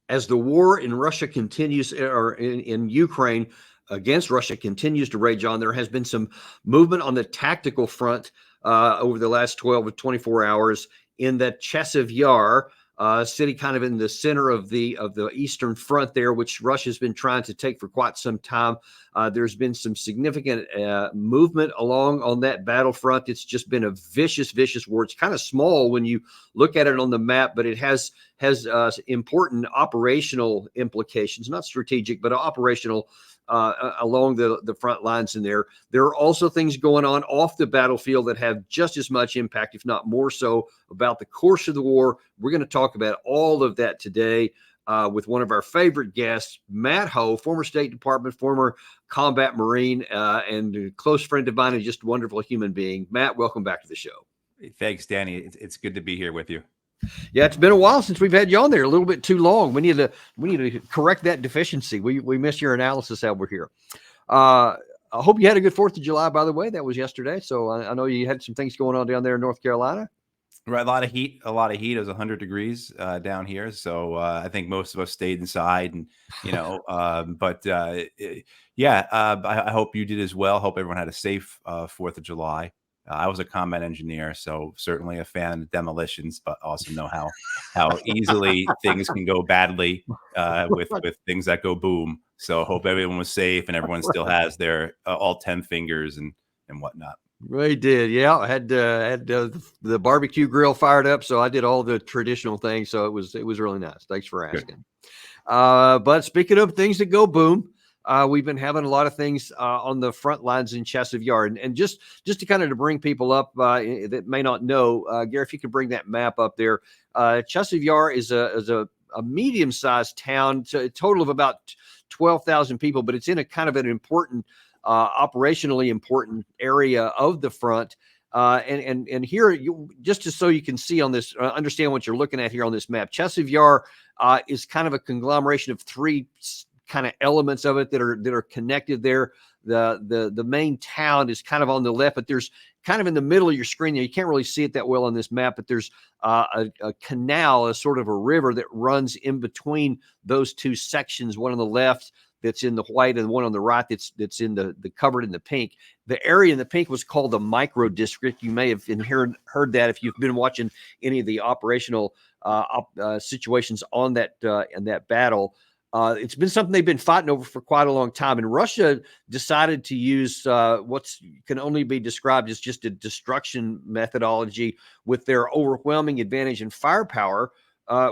as the war in Russia continues, or in Ukraine against Russia continues to rage on, there has been some movement on the tactical front over the last 12 to 24 hours in that Chasiv Yar city, kind of in the center of the eastern front there, which Russia's been trying to take for quite some time. There's been some significant movement along on that battlefront. It's just been a vicious war. It's kind of small when you look at it on the map, but it has important operational implications, not strategic, but operational along the front lines in there. There are also things going on off the battlefield that have just as much impact, if not more so, about the course of the war. We're going to talk about all of that today with one of our favorite guests, Matt Ho, former State Department, former combat Marine, and a close friend of mine, and just a wonderful human being. Matt, welcome back to the show. Thanks, Danny. It's good to be here with you. Yeah, it's been a while since we've had you on there. A little bit too long. We need to correct that deficiency. We missed your analysis over here. I hope you had a good 4th of July, by the way. That was yesterday. So I know you had some things going on down there in North Carolina. Right, a lot of heat. It was 100 degrees down here. So I think most of us stayed inside, and I hope you did as well. Hope everyone had a safe 4th of July. I was a combat engineer, so certainly a fan of demolitions, but also know how easily things can go badly with things that go boom. So hope everyone was safe and everyone still has their all 10 fingers and whatnot. Really did. Yeah, I had the barbecue grill fired up, so I did all the traditional things. So it was really nice. Thanks for asking. But speaking of things that go boom, we've been having a lot of things on the front lines in Chasiv Yar, and just to kind of to bring people up that may not know, Gary, if you could bring that map up there. Chasiv Yar is a medium-sized town, a total of about 12,000 people, but it's in a kind of an important, operationally important area of the front. And here, so you can see on this, understand what you're looking at here on this map. Chasiv Yar is kind of a conglomeration of three kind of elements of it that are connected there. The main town is kind of on the left, but there's kind of in the middle of your screen there. You can't really see it that well on this map, but there's a canal, a sort of a river that runs in between those two sections. One on the left that's in the white, and one on the right that's in the covered in the pink. The area in the pink was called the micro district. You may have heard that if you've been watching any of the operational situations on that in that battle. It's been something they've been fighting over for quite a long time, and Russia decided to use what can only be described as just a destruction methodology with their overwhelming advantage in firepower,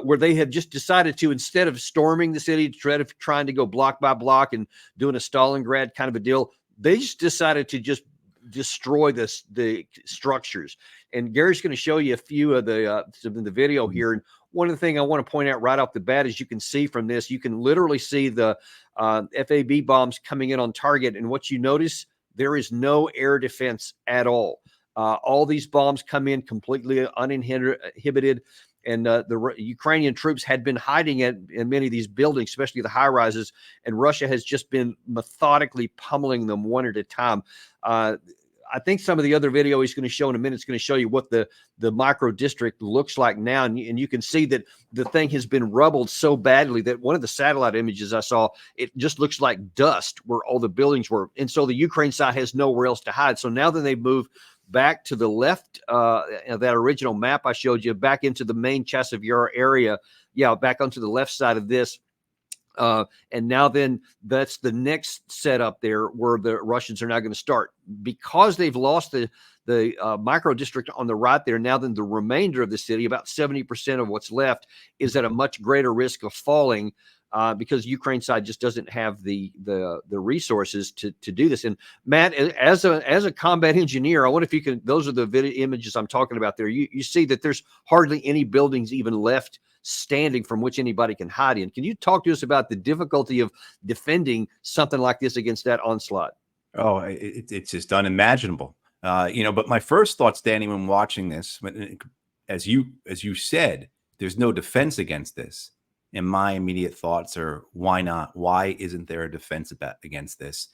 where they have just decided to, instead of storming the city, trying to go block by block and doing a Stalingrad kind of a deal, they just decided to just destroy the structures. And Gary's going to show you a few of the video here. And one of the things I want to point out right off the bat, as you can see from this, you can literally see the FAB bombs coming in on target. And what you notice, there is no air defense at all. All these bombs come in completely uninhibited. And the Ukrainian troops had been hiding in many of these buildings, especially the high rises, and Russia has just been methodically pummeling them one at a time. I think some of the other video he's going to show in a minute is going to show you what the micro district looks like now. And you can see that the thing has been rubbled so badly that one of the satellite images I saw, it just looks like dust where all the buildings were. And so the Ukraine side has nowhere else to hide. So now that they've moved back to the left, that original map I showed you, back into the main Chasiv Yar area, back onto the left side of this. And now then that's the next setup there where the Russians are now going to start, because they've lost the micro district on the right there. Now then the remainder of the city, about 70% of what's left, is at a much greater risk of falling, because Ukraine side just doesn't have the resources to do this. And Matt, as a combat engineer, I wonder if you can, those are the video images I'm talking about there. You see that there's hardly any buildings even left standing from which anybody can hide in. Can you talk to us about the difficulty of defending something like this against that onslaught? Oh, it's just unimaginable. But my first thoughts, Danny, when watching this, as you said, there's no defense against this. And my immediate thoughts are, why not? Why isn't there a defense against this?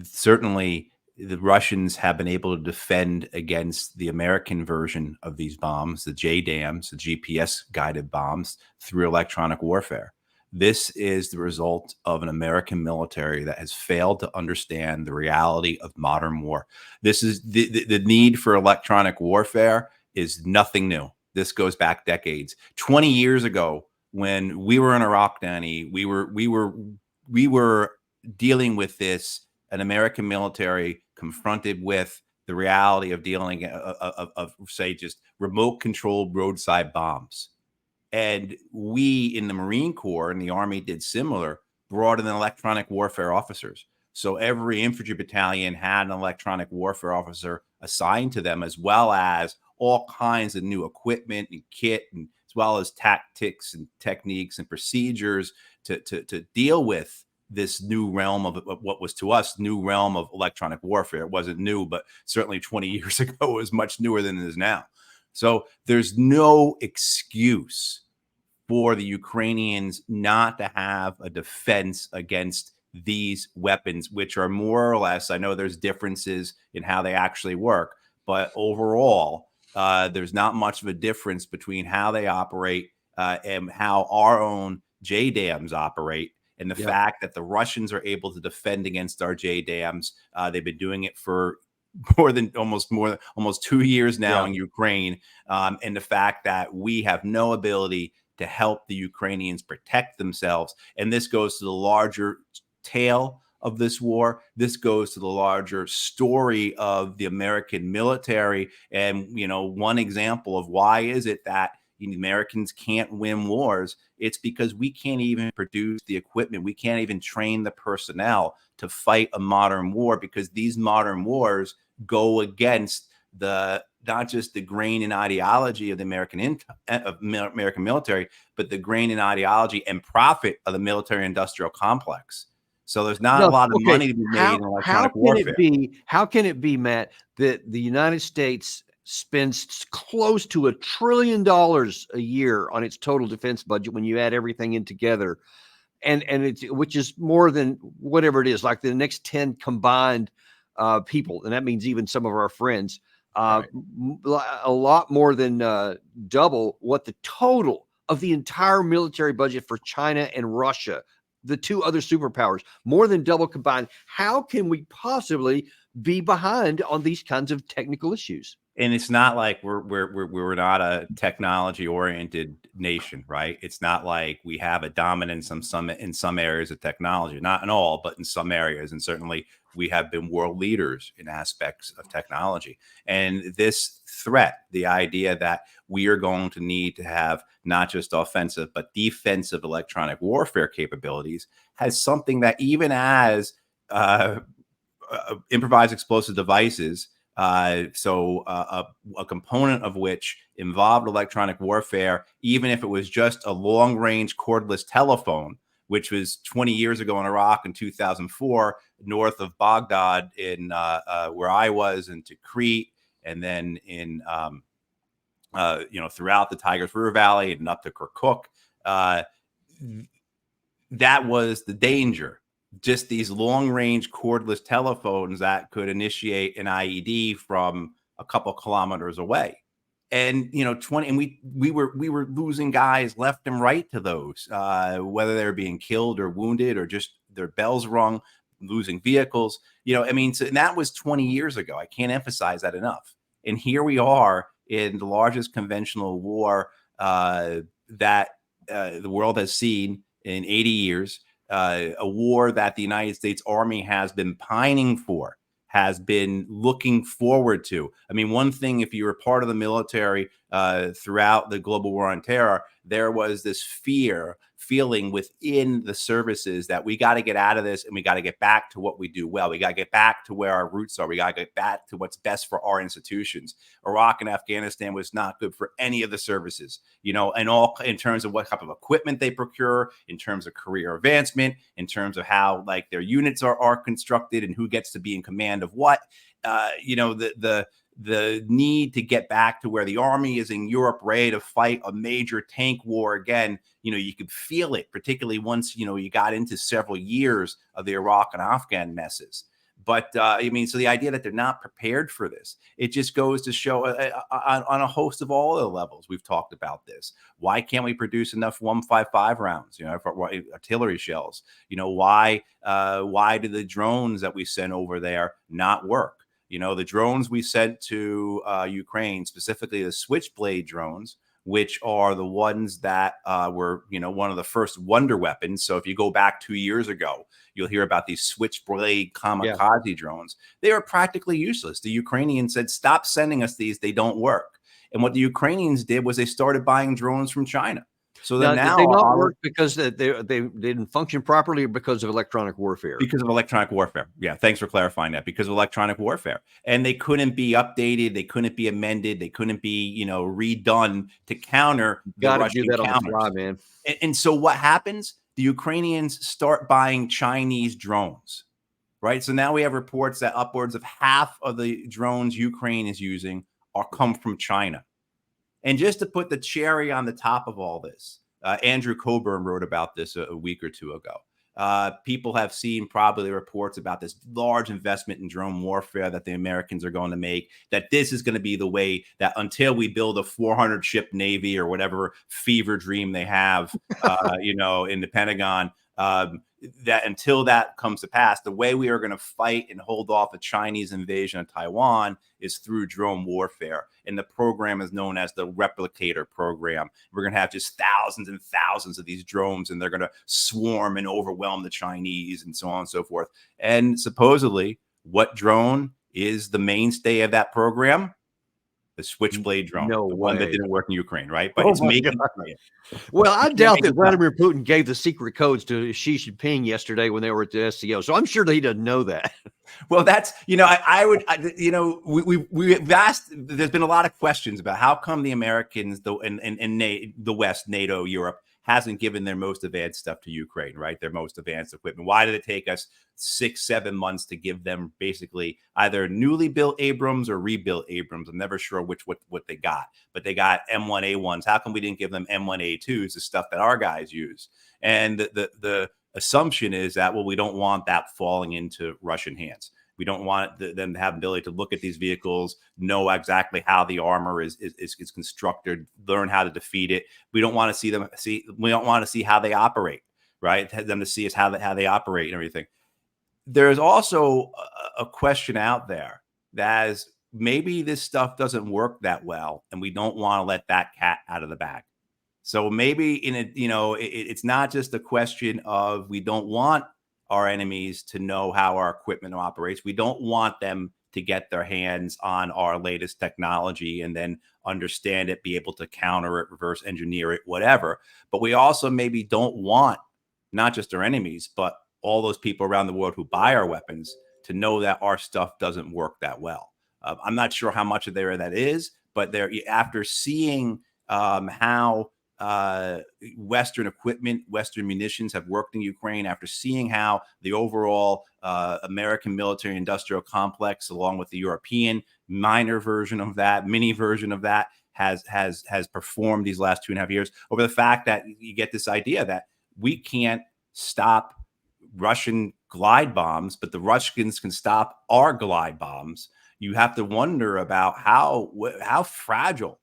Certainly, the Russians have been able to defend against the American version of these bombs, the JDAMs, the GPS guided bombs, through electronic warfare. This is the result of an American military that has failed to understand the reality of modern war. This is the need for electronic warfare is nothing new. This goes back decades. 20 years ago, when we were in Iraq, Danny, we were dealing with this, an American military confronted with the reality of dealing of say just remote controlled roadside bombs. And we in the Marine Corps and the Army did similar, brought in electronic warfare officers. So every infantry battalion had an electronic warfare officer assigned to them, as well as all kinds of new equipment and kit, and as well as tactics and techniques and procedures to deal with this new realm of what was to us new realm of electronic warfare. It wasn't new, but certainly 20 years ago it was much newer than it is now. So there's no excuse for the Ukrainians not to have a defense against these weapons, which are more or less, I know there's differences in how they actually work, but overall, there's not much of a difference between how they operate and how our own JDAMs operate. And the fact that the Russians are able to defend against our JDAMs, they've been doing it for almost 2 years now in Ukraine. And the fact that we have no ability to help the Ukrainians protect themselves. And this goes to the larger tale of this war. This goes to the larger story of the American military. And, one example of why is it that Americans can't win wars, it's because we can't even produce the equipment. We can't even train the personnel to fight a modern war, because these modern wars go against not just the grain and ideology of the American military, but the grain and ideology and profit of the military industrial complex. So there's not a lot of money to be made in electronic warfare. How can it be, Matt, that the United States spends close to $1 trillion a year on its total defense budget when you add everything in together, and which is more than whatever it is, like the next 10 combined people, and that means even some of our friends, right. A lot more than double what the total of the entire military budget for China and Russia, the two other superpowers, more than double combined. How can we possibly be behind on these kinds of technical issues? And it's not like we're not a technology oriented nation, right? It's not like we have a dominance in some areas of technology, not in all, but in some areas. And certainly we have been world leaders in aspects of technology. And this threat, the idea that we are going to need to have not just offensive, but defensive electronic warfare capabilities, has something that even as improvised explosive devices, a component of which involved electronic warfare, even if it was just a long-range cordless telephone, which was 20 years ago in Iraq in 2004, north of Baghdad in where I was, and Tikrit, and then in throughout the Tigris River Valley and up to Kirkuk. That was the danger. Just these long-range cordless telephones that could initiate an IED from a couple kilometers away, and we were losing guys left and right to those, whether they're being killed or wounded or just their bells rung, losing vehicles. So and that was 20 years ago. I can't emphasize that enough. And here we are in the largest conventional war that the world has seen in 80 years. A war that the United States Army has been pining for, has been looking forward to. One thing, if you were part of the military throughout the global war on terror, there was this feeling within the services that we got to get out of this and we got to get back to what we do well. We got to get back to where our roots are. We got to get back to what's best for our institutions. Iraq and Afghanistan was not good for any of the services, and all in terms of what type of equipment they procure, in terms of career advancement, in terms of how their units are constructed and who gets to be in command of what. The need to get back to where the Army is in Europe, ready to fight a major tank war again. You could feel it, particularly once, you got into several years of the Iraq and Afghan messes. But I mean, so the idea that they're not prepared for this, it just goes to show on a host of all the levels. We've talked about this. Why can't we produce enough 155 rounds, for artillery shells? Why do the drones that we send over there not work? The drones we sent to Ukraine, specifically the Switchblade drones, which are the ones that were, one of the first wonder weapons. So if you go back 2 years ago, you'll hear about these Switchblade kamikaze drones. They are practically useless. The Ukrainians said, stop sending us these. They don't work. And what the Ukrainians did was they started buying drones from China. So then now did they not work because they didn't function properly, or because of electronic warfare? Because of electronic warfare. Yeah, thanks for clarifying that. Because of electronic warfare, and they couldn't be updated, they couldn't be amended, they couldn't be redone to counter the Russian counters. Man. And so what happens? The Ukrainians start buying Chinese drones, right? So now we have reports that upwards of half of the drones Ukraine is using come from China. And just to put the cherry on the top of all this, Andrew Coburn wrote about this a week or two ago. People have seen probably reports about this large investment in drone warfare that the Americans are going to make, that this is going to be the way that until we build a 400 ship Navy or whatever fever dream they have, in the Pentagon, that until that comes to pass, the way we are going to fight and hold off a Chinese invasion of Taiwan is through drone warfare. And the program is known as the Replicator program. We're going to have just thousands and thousands of these drones, and they're going to swarm and overwhelm the Chinese and so on and so forth. And supposedly, what drone is the mainstay of that program? The Switchblade drone, the one that didn't work in Ukraine, right? But it's making. Well, I doubt that Vladimir Putin gave the secret codes to Xi Jinping yesterday when they were at the SCO. So I'm sure that he doesn't know that. Well, that's we've asked. There's been a lot of questions about how come the Americans, the West, NATO, Europe, hasn't given their most advanced stuff to Ukraine, right? Their most advanced equipment. Why did it take us 6-7 months to give them basically either newly built Abrams or rebuilt Abrams? I'm never sure what they got, but they got M1A1s. How come we didn't give them M1A2s, the stuff that our guys use? And the assumption is that, well, we don't want that falling into Russian hands. We don't want them to have the ability to look at these vehicles, know exactly how the armor is constructed, learn how to defeat it. We don't want to see them we don't want to see how they operate, right? Them to see is how they operate and everything. There's also a question out there that is, maybe this stuff doesn't work that well, and we don't want to let that cat out of the bag. So maybe it's not just a question of we don't want our enemies to know how our equipment operates. We don't want them to get their hands on our latest technology and then understand it, be able to counter it, reverse engineer it, whatever. But we also maybe don't want not just our enemies, but all those people around the world who buy our weapons to know that our stuff doesn't work that well. I'm not sure how much of there that is, but after seeing how Western equipment, Western munitions have worked in Ukraine, after seeing how the overall American military industrial complex, along with the European minor version of that, mini version of that, has performed these last 2.5 years, over the fact that you get this idea that we can't stop Russian glide bombs, but the Russians can stop our glide bombs. You have to wonder about how fragile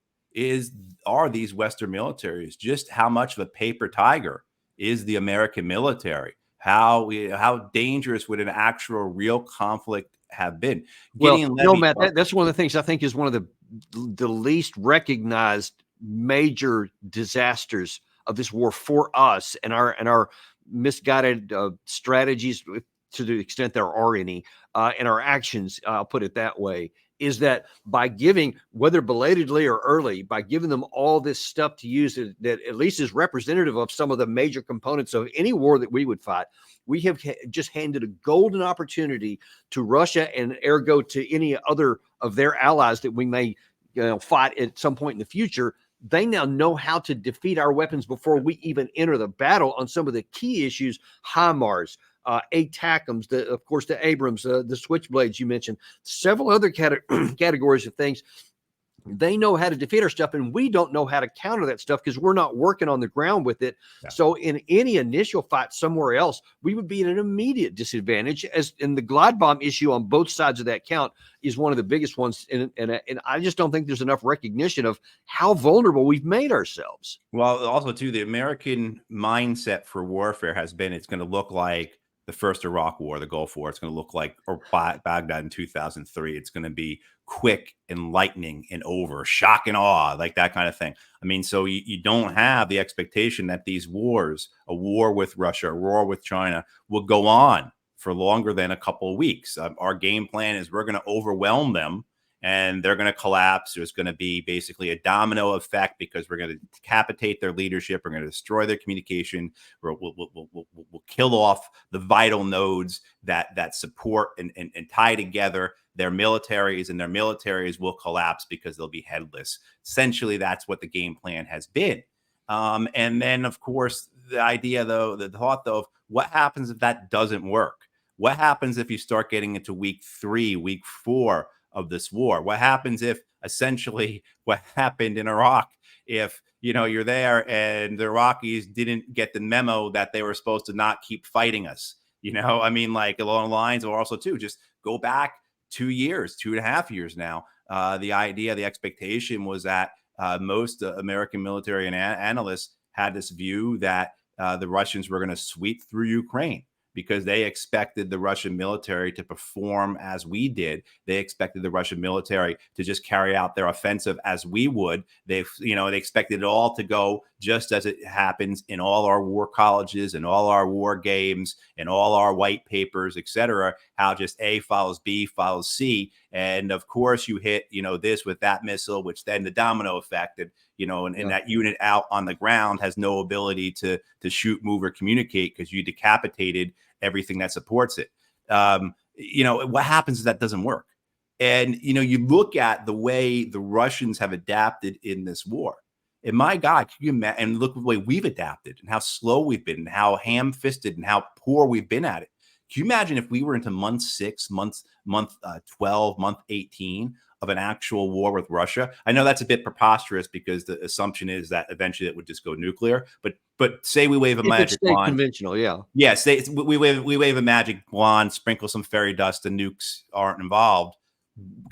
are these Western militaries? Just how much of a paper tiger is the American military? How dangerous would an actual real conflict have been? Matt, that's one of the things I think is one of the least recognized major disasters of this war for us, and our misguided strategies, to the extent there are any, and our actions, I'll put it that way, is that by giving, whether belatedly or early, by giving them all this stuff to use that at least is representative of some of the major components of any war that we would fight, we have just handed a golden opportunity to Russia, and ergo to any other of their allies that we may fight at some point in the future. They now know how to defeat our weapons before we even enter the battle on some of the key issues: HIMARS, ATACMS, of course, the Abrams, the Switchblades you mentioned, several other categories of things. They know how to defeat our stuff, and we don't know how to counter that stuff because we're not working on the ground with it. Yeah. So in any initial fight somewhere else, we would be at an immediate disadvantage. As in the glide bomb issue on both sides of that count is one of the biggest ones. And I just don't think there's enough recognition of how vulnerable we've made ourselves. Well, also too, the American mindset for warfare has been it's going to look like the first Iraq War, the Gulf War. It's going to look like or Baghdad in 2003. It's going to be quick and lightning and over, shock and awe, like that kind of thing. I mean, so you don't have the expectation that these wars, a war with Russia, a war with China, will go on for longer than a couple of weeks. Our game plan is we're going to overwhelm them and they're going to collapse. There's going to be basically a domino effect because we're going to decapitate their leadership. We're going to destroy their communication. We'll kill off the vital nodes that support and tie together their militaries, and their militaries will collapse because they'll be headless. Essentially, that's what the game plan has been. And then, of course, the idea, though, the thought, though, of what happens if that doesn't work? What happens if you start getting into week 3, week 4 of this war? What happens if essentially what happened in Iraq, if you're there and the Iraqis didn't get the memo that they were supposed to not keep fighting us? I mean, like along the lines, or also too, just go back 2 years, 2.5 years now. The idea, the expectation was that most American military and analysts had this view that the Russians were going to sweep through Ukraine, because they expected the Russian military to perform as we did. They expected the Russian military to just carry out their offensive as we would. They expected it all to go just as it happens in all our war colleges and all our war games and all our white papers, etc. How just A follows B follows C. And of course you hit, this with that missile, which then the domino effect, and that unit out on the ground has no ability to shoot, move, or communicate because you decapitated everything that supports it. What happens is that doesn't work. And, you look at the way the Russians have adapted in this war. And my God, can you imagine? And look at the way we've adapted and how slow we've been and how ham-fisted and how poor we've been at it. Can you imagine if we were into month 6, month 12, month 18 of an actual war with Russia? I know that's a bit preposterous because the assumption is that eventually it would just go nuclear. But say we wave a magic wand, conventional, yeah. Yeah, say we wave a magic wand, sprinkle some fairy dust, and nukes aren't involved.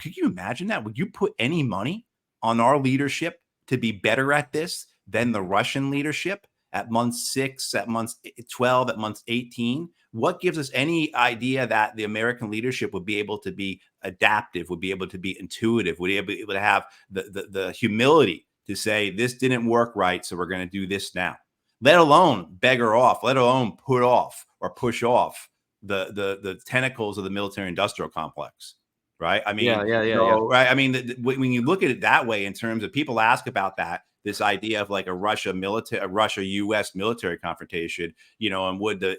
Could you imagine that? Would you put any money on our leadership to be better at this than the Russian leadership at month 6, at month 12, at month 18? What gives us any idea that the American leadership would be able to be adaptive, would be able to be intuitive, would be able to have the humility to say, this didn't work right, so we're going to do this now? Let alone beggar off, let alone put off or push off the tentacles of the military-industrial complex, right? I mean, yeah. Right? I mean, when you look at it that way, in terms of people ask about that, this idea of like a Russia-U.S. military confrontation, and how would the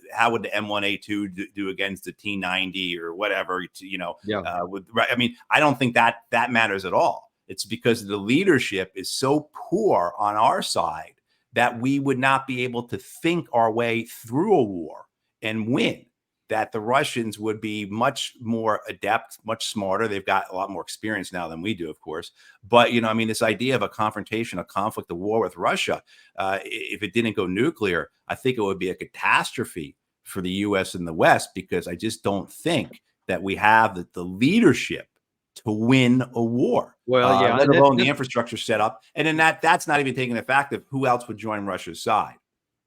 M1A2 do against the T90 or whatever, I mean, I don't think that matters at all. It's because the leadership is so poor on our side that we would not be able to think our way through a war and win, that the Russians would be much more adept, much smarter. They've got a lot more experience now than we do, of course. But, this idea of a confrontation, a conflict, a war with Russia, if it didn't go nuclear, I think it would be a catastrophe for the U.S. and the West, because I just don't think that we have the leadership to win a war. Well, yeah, let alone the infrastructure set up. And then that's not even taking the fact of who else would join Russia's side.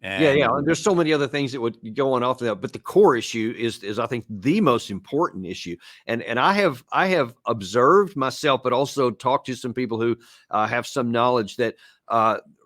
And And there's so many other things that would go on off of that, but the core issue is I think the most important issue. And I have observed myself, but also talked to some people who have some knowledge that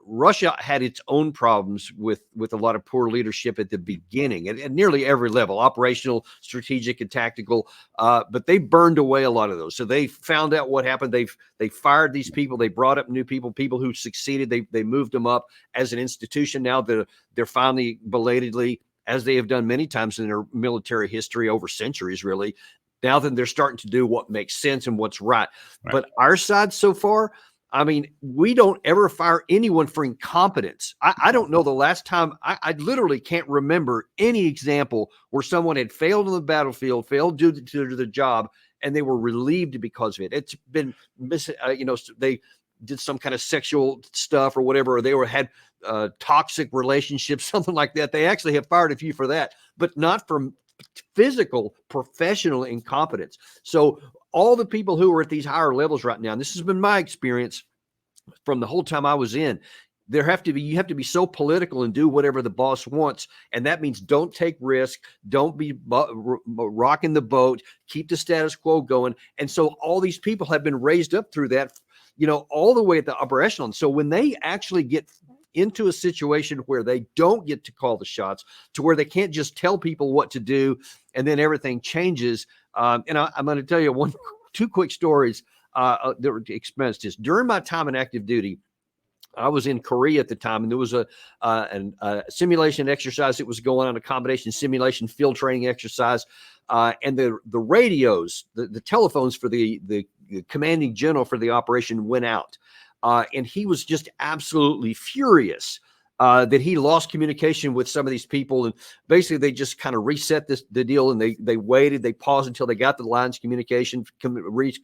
Russia had its own problems with a lot of poor leadership at the beginning at nearly every level, operational, strategic, and tactical. But they burned away a lot of those. So they found out what happened. They fired these people. They brought up new people who succeeded. They moved them up as an institution. Now they're finally belatedly, as they have done many times in their military history over centuries, really. Now that they're starting to do what makes sense and what's right. But our side so far, I mean, we don't ever fire anyone for incompetence. I don't know the last time, I literally can't remember any example where someone had failed on the battlefield, failed to do the job, and they were relieved because of it. It's been, did some kind of sexual stuff or whatever, or they had toxic relationships, something like that. They actually have fired a few for that, but not for physical, professional incompetence. So all the people who are at these higher levels right now, and this has been my experience from the whole time I was in, you have to be so political and do whatever the boss wants. And that means don't take risk. Don't be rocking the boat, keep the status quo going. And so all these people have been raised up through that, all the way at the upper echelon. So when they actually get into a situation where they don't get to call the shots, to where they can't just tell people what to do and then everything changes. And I'm going to tell you two quick stories that were experienced this. During my time in active duty, I was in Korea at the time, and there was a simulation exercise that was going on, a combination simulation field training exercise, and the radios, the telephones for the commanding general for the operation went out, and he was just absolutely furious that he lost communication with some of these people, and basically they just kind of reset the deal, and they waited, they paused until they got the lines of communication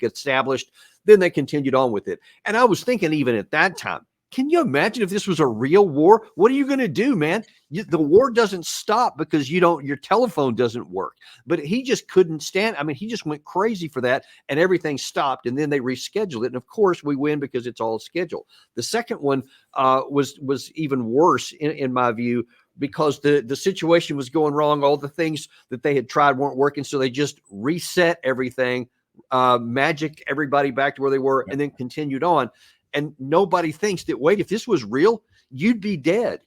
established, then they continued on with it. And I was thinking, even at that time, can you imagine if this was a real war? What are you going to do, man? The war doesn't stop because your telephone doesn't work. But he just couldn't stand. I mean, he just went crazy for that, and everything stopped, and then they rescheduled it. And of course, we win because it's all scheduled. The second one was even worse in my view, because the situation was going wrong. All the things that they had tried weren't working, so they just reset everything, magic everybody back to where they were, and then continued on. And nobody thinks that, wait, if this was real, you'd be dead.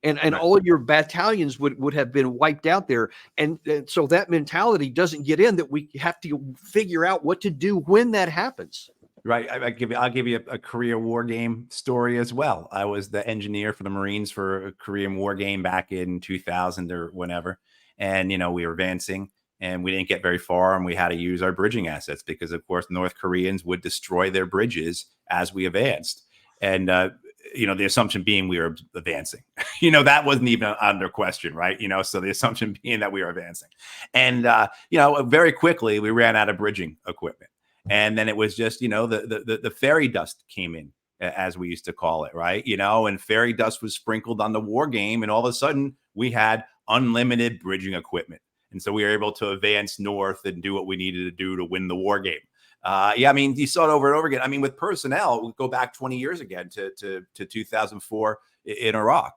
And all of your battalions would have been wiped out there. And so that mentality doesn't get in, that we have to figure out what to do when that happens. Right. I'll give you a Korea War game story as well. I was the engineer for the Marines for a Korean War game back in 2000 or whenever. And, we were advancing, and we didn't get very far, and we had to use our bridging assets because, of course, North Koreans would destroy their bridges as we advanced. And, the assumption being we were advancing, that wasn't even under question, right? So the assumption being that we were advancing. And, very quickly we ran out of bridging equipment. And then it was just, the fairy dust came in, as we used to call it, right? And fairy dust was sprinkled on the war game, and all of a sudden we had unlimited bridging equipment. And so we were able to advance north and do what we needed to do to win the war game. You saw it over and over again. I mean, with personnel, we go back 20 years again to 2004 in Iraq.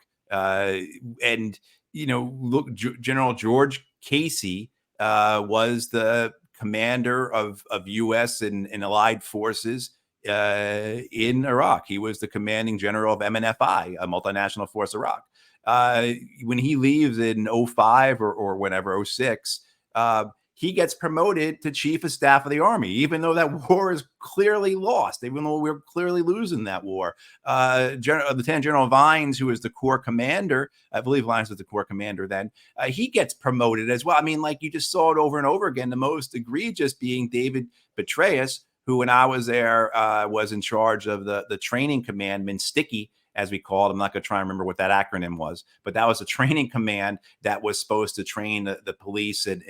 Look, General George Casey was the commander of U.S. and allied forces in Iraq. He was the commanding general of MNFI, a multinational force Iraq. When he leaves in 05 or whenever, 06, he gets promoted to chief of staff of the army, even though that war is clearly lost, even though we're clearly losing that war. Lieutenant General Vines, who is the Corps commander, I believe Vines was the Corps commander then, he gets promoted as well. I mean, like, you just saw it over and over again, the most egregious being David Petraeus, who, when I was there, was in charge of the training command, Minsticky, as we called. I'm not going to try and remember what that acronym was, but that was a training command that was supposed to train the police and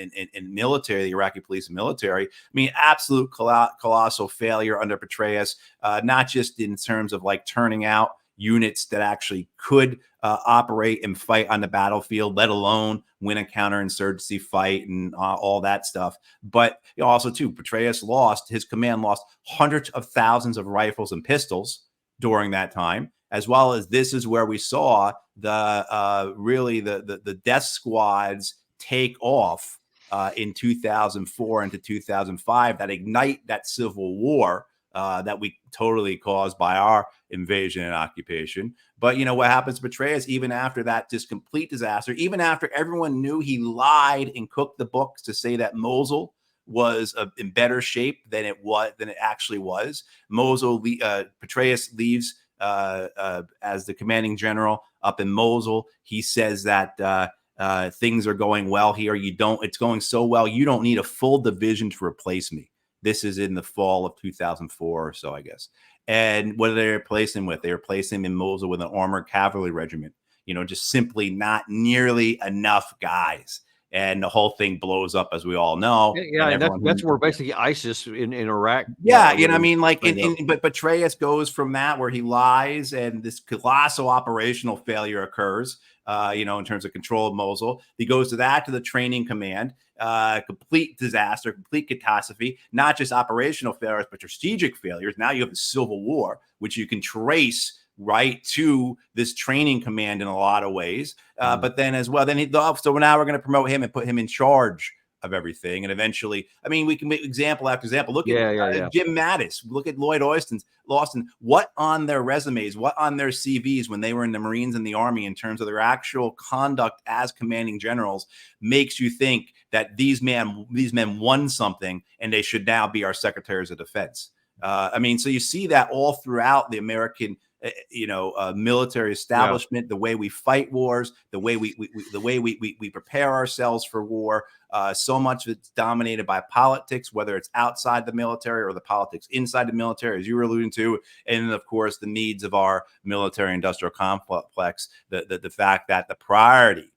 military, the Iraqi police and military. I mean, absolute colossal failure under Petraeus, not just in terms of like turning out units that actually could operate and fight on the battlefield, let alone win a counterinsurgency fight and all that stuff. But also, too, his command lost hundreds of thousands of rifles and pistols during that time, as well as this is where we saw the death squads take off in 2004 into 2005 that ignite that civil war that we totally caused by our invasion and occupation. But what happens to Petraeus, even after that just complete disaster, even after everyone knew he lied and cooked the books to say that Mosul was in better shape than it actually was. Petraeus leaves as the commanding general up in Mosul. He says that things are going well here. It's going so well, you don't need a full division to replace me. This is in the fall of 2004 or so, I guess. And what did they replace him with? They replaced him in Mosul with an armored cavalry regiment. Just simply not nearly enough guys. and the whole thing blows up, as we all know. Yeah, and that's where basically ISIS in Iraq. Yeah, you know, I mean, like, but Petraeus goes from that where he lies, and this colossal operational failure occurs. You know, in terms of control of Mosul, he goes to the training command, complete disaster, complete catastrophe. Not just operational failures, but strategic failures. Now you have a civil war, which you can trace right to this training command in a lot of ways. But then as well, so now we're going to promote him and put him in charge of everything. And eventually, I mean, we can make example after example. Look at Jim Mattis. Look at Lloyd Austin. What on their resumes, what on their CVs when they were in the Marines and the Army in terms of their actual conduct as commanding generals makes you think that these men won something and they should now be our secretaries of defense. I mean, so you see that all throughout the American military establishment, the way we fight wars, the way we prepare ourselves for war. So much of it's dominated by politics, whether it's outside the military or the politics inside the military, as you were alluding to. And of course, the needs of our military industrial complex, the fact that the priority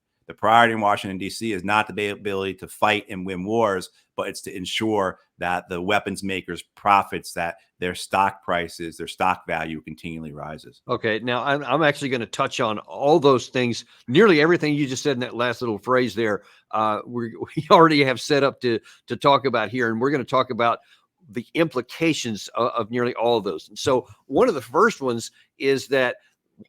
in Washington, D.C. is not the ability to fight and win wars, but it's to ensure that the weapons makers' profits, that their stock prices, their stock value continually rises. Okay, now I'm actually going to touch on all those things. Nearly everything you just said in that last little phrase there, we already have set up to talk about here, and we're going to talk about the implications of nearly all of those. And so one of the first ones is that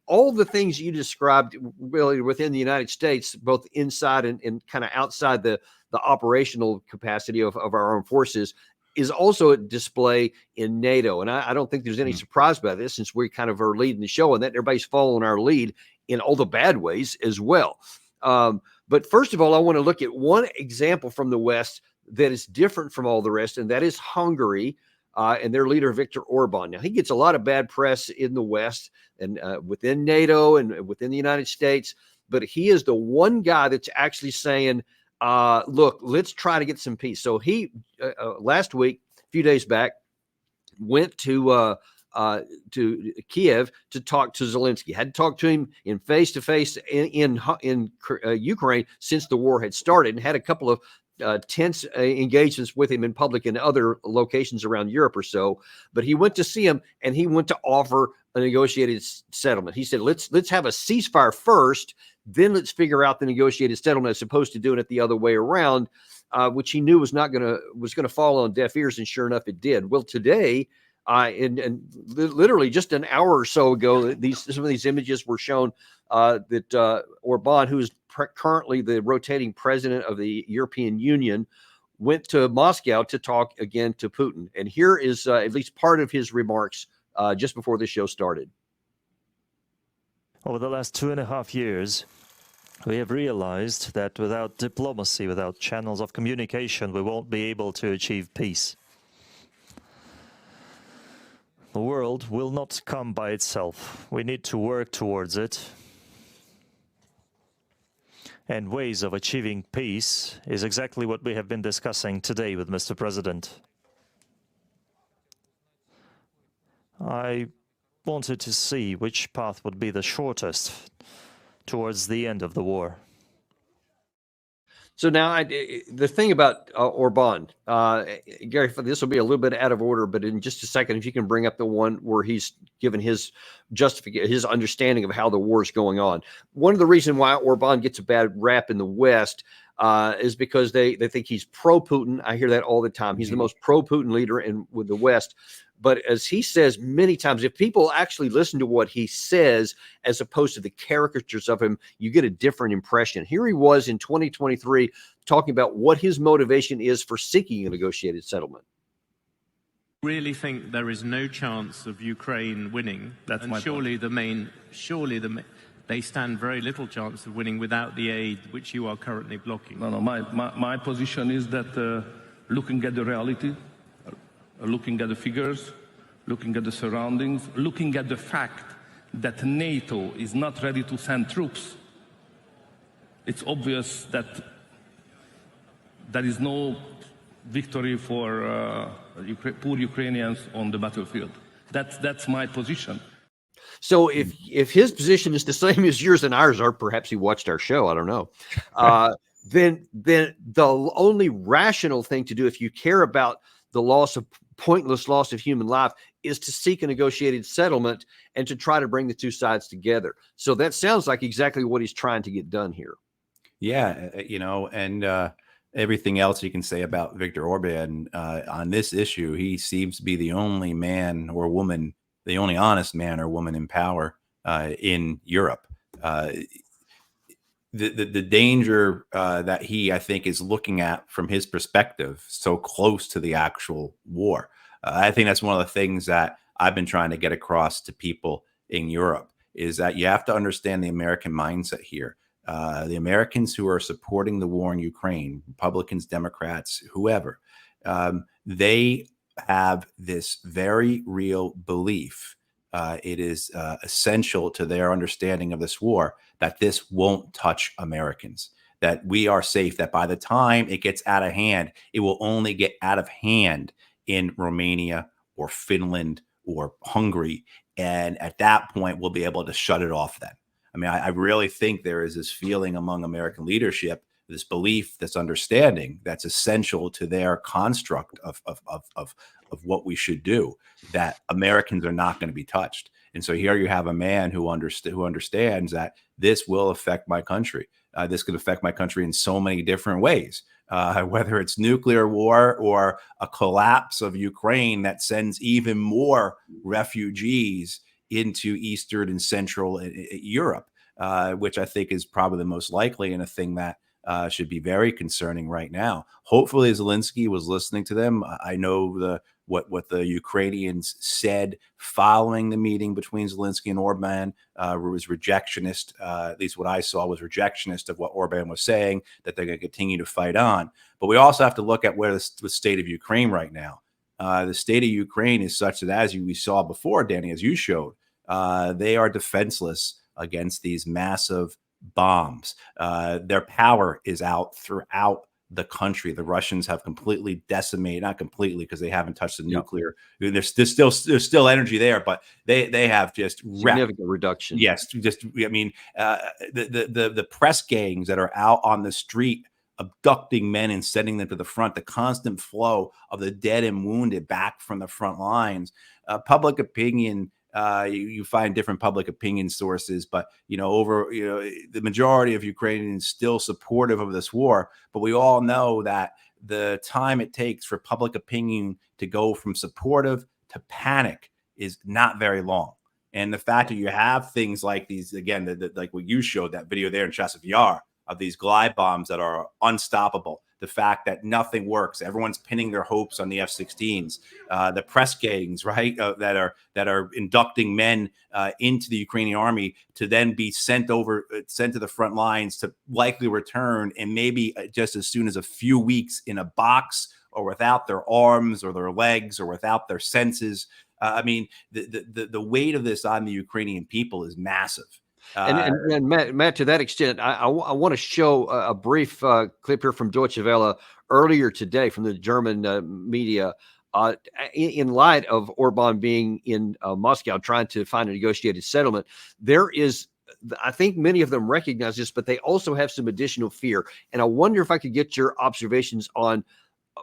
all the things you described really within the United States, both inside and kind of outside the operational capacity of our armed forces, is also a display in NATO. And I don't think there's any surprise about this, since we kind of are leading the show and that everybody's following our lead in all the bad ways as well. But first of all, I want to look at one example from the West that is different from all the rest, and that is Hungary. And their leader, Viktor Orban. Now, he gets a lot of bad press in the West and within NATO and within the United States, but he is the one guy that's actually saying, look, let's try to get some peace. So he, last week, a few days back, went to Kiev to talk to Zelensky. Hadn't talked to him in face-to-face in Ukraine since the war had started, and had a couple of tense engagements with him in public in other locations around Europe or so. But he went to see him, and he went to offer a negotiated settlement. He said, let's have a ceasefire first, then let's figure out the negotiated settlement, as opposed to doing it the other way around, which he knew was going to fall on deaf ears, and sure enough, it did. Well, today, and literally just an hour or so ago, some of these images were shown that Orban, who is currently the rotating president of the European Union, went to Moscow to talk again to Putin. And here is at least part of his remarks just before the show started. Over the last 2.5 years, we have realized that without diplomacy, without channels of communication, we won't be able to achieve peace. The world will not come by itself. We need to work towards it. And ways of achieving peace is exactly what we have been discussing today with Mr. President. I wanted to see which path would be the shortest towards the end of the war. So now the thing about Orban, Gary, this will be a little bit out of order, but in just a second, if you can bring up the one where he's given his justification, his understanding of how the war is going on. One of the reasons why Orban gets a bad rap in the West is because they think he's pro-Putin. I hear that all the time. He's the most pro-Putin leader with the West. But as he says many times, if people actually listen to what he says as opposed to the caricatures of him, you get a different impression. Here he was in 2023 talking about what his motivation is for seeking a negotiated settlement. Really think there is no chance of Ukraine winning. That's and surely point. They stand very little chance of winning without the aid which you are currently blocking. No, my position is that looking at the reality, looking at the figures, looking at the surroundings, looking at the fact that NATO is not ready to send troops, it's obvious that there is no victory for poor Ukrainians on the battlefield. That's my position. So if his position is the same as yours and ours are, perhaps he watched our show. I don't know. then the only rational thing to do, if you care about the pointless loss of human life, is to seek a negotiated settlement and to try to bring the two sides together. So that sounds like exactly what he's trying to get done here. Yeah, and everything else you can say about Viktor Orban on this issue, he seems to be the only man or woman, the only honest man or woman in power in Europe. The danger that he, I think, is looking at from his perspective, so close to the actual war. I think that's one of the things that I've been trying to get across to people in Europe, is that you have to understand the American mindset here. The Americans who are supporting the war in Ukraine, Republicans, Democrats, whoever, they have this very real belief. It is essential to their understanding of this war that this won't touch Americans, that we are safe, that by the time it gets out of hand, it will only get out of hand in Romania or Finland or Hungary. And at that point, we'll be able to shut it off then. I mean, I really think there is this feeling among American leadership, this belief, this understanding that's essential to their construct of what we should do, that Americans are not going to be touched. And so here you have a man who understands that this will affect my country. This could affect my country in so many different ways, whether it's nuclear war or a collapse of Ukraine that sends even more refugees into Eastern and Central Europe, which I think is probably the most likely, and a thing that should be very concerning right now. Hopefully Zelensky was listening to them. I know what the Ukrainians said following the meeting between Zelensky and Orban was rejectionist. At least what I saw was rejectionist of what Orban was saying, that they're going to continue to fight on. But we also have to look at where the state of Ukraine right now. The state of Ukraine is such that, as we saw before, Danny, as you showed, they are defenseless against these massive bombs. Their power is out throughout the country. The Russians have completely decimated, not completely because they haven't touched the nuclear. There's still energy there, but they have just significant reduction. Yes, just I mean, the press gangs that are out on the street abducting men and sending them to the front, the constant flow of the dead and wounded back from the front lines, public opinion. You find different public opinion sources, but the majority of Ukrainians still supportive of this war. But we all know that the time it takes for public opinion to go from supportive to panic is not very long. And the fact that you have things like these, again, like what you showed, that video there in Chasiv Yar, of these glide bombs that are unstoppable. The fact that nothing works, everyone's pinning their hopes on the F-16s, the press gangs, right, that are inducting men into the Ukrainian army to then be sent to the front lines to likely return, and maybe just as soon as a few weeks in a box, or without their arms or their legs or without their senses. I mean, the weight of this on the Ukrainian people is massive. And Matt, to that extent, I want to show a brief clip here from Deutsche Welle earlier today from the German media in light of Orban being in Moscow trying to find a negotiated settlement. There is, I think many of them recognize this, but they also have some additional fear. And I wonder if I could get your observations on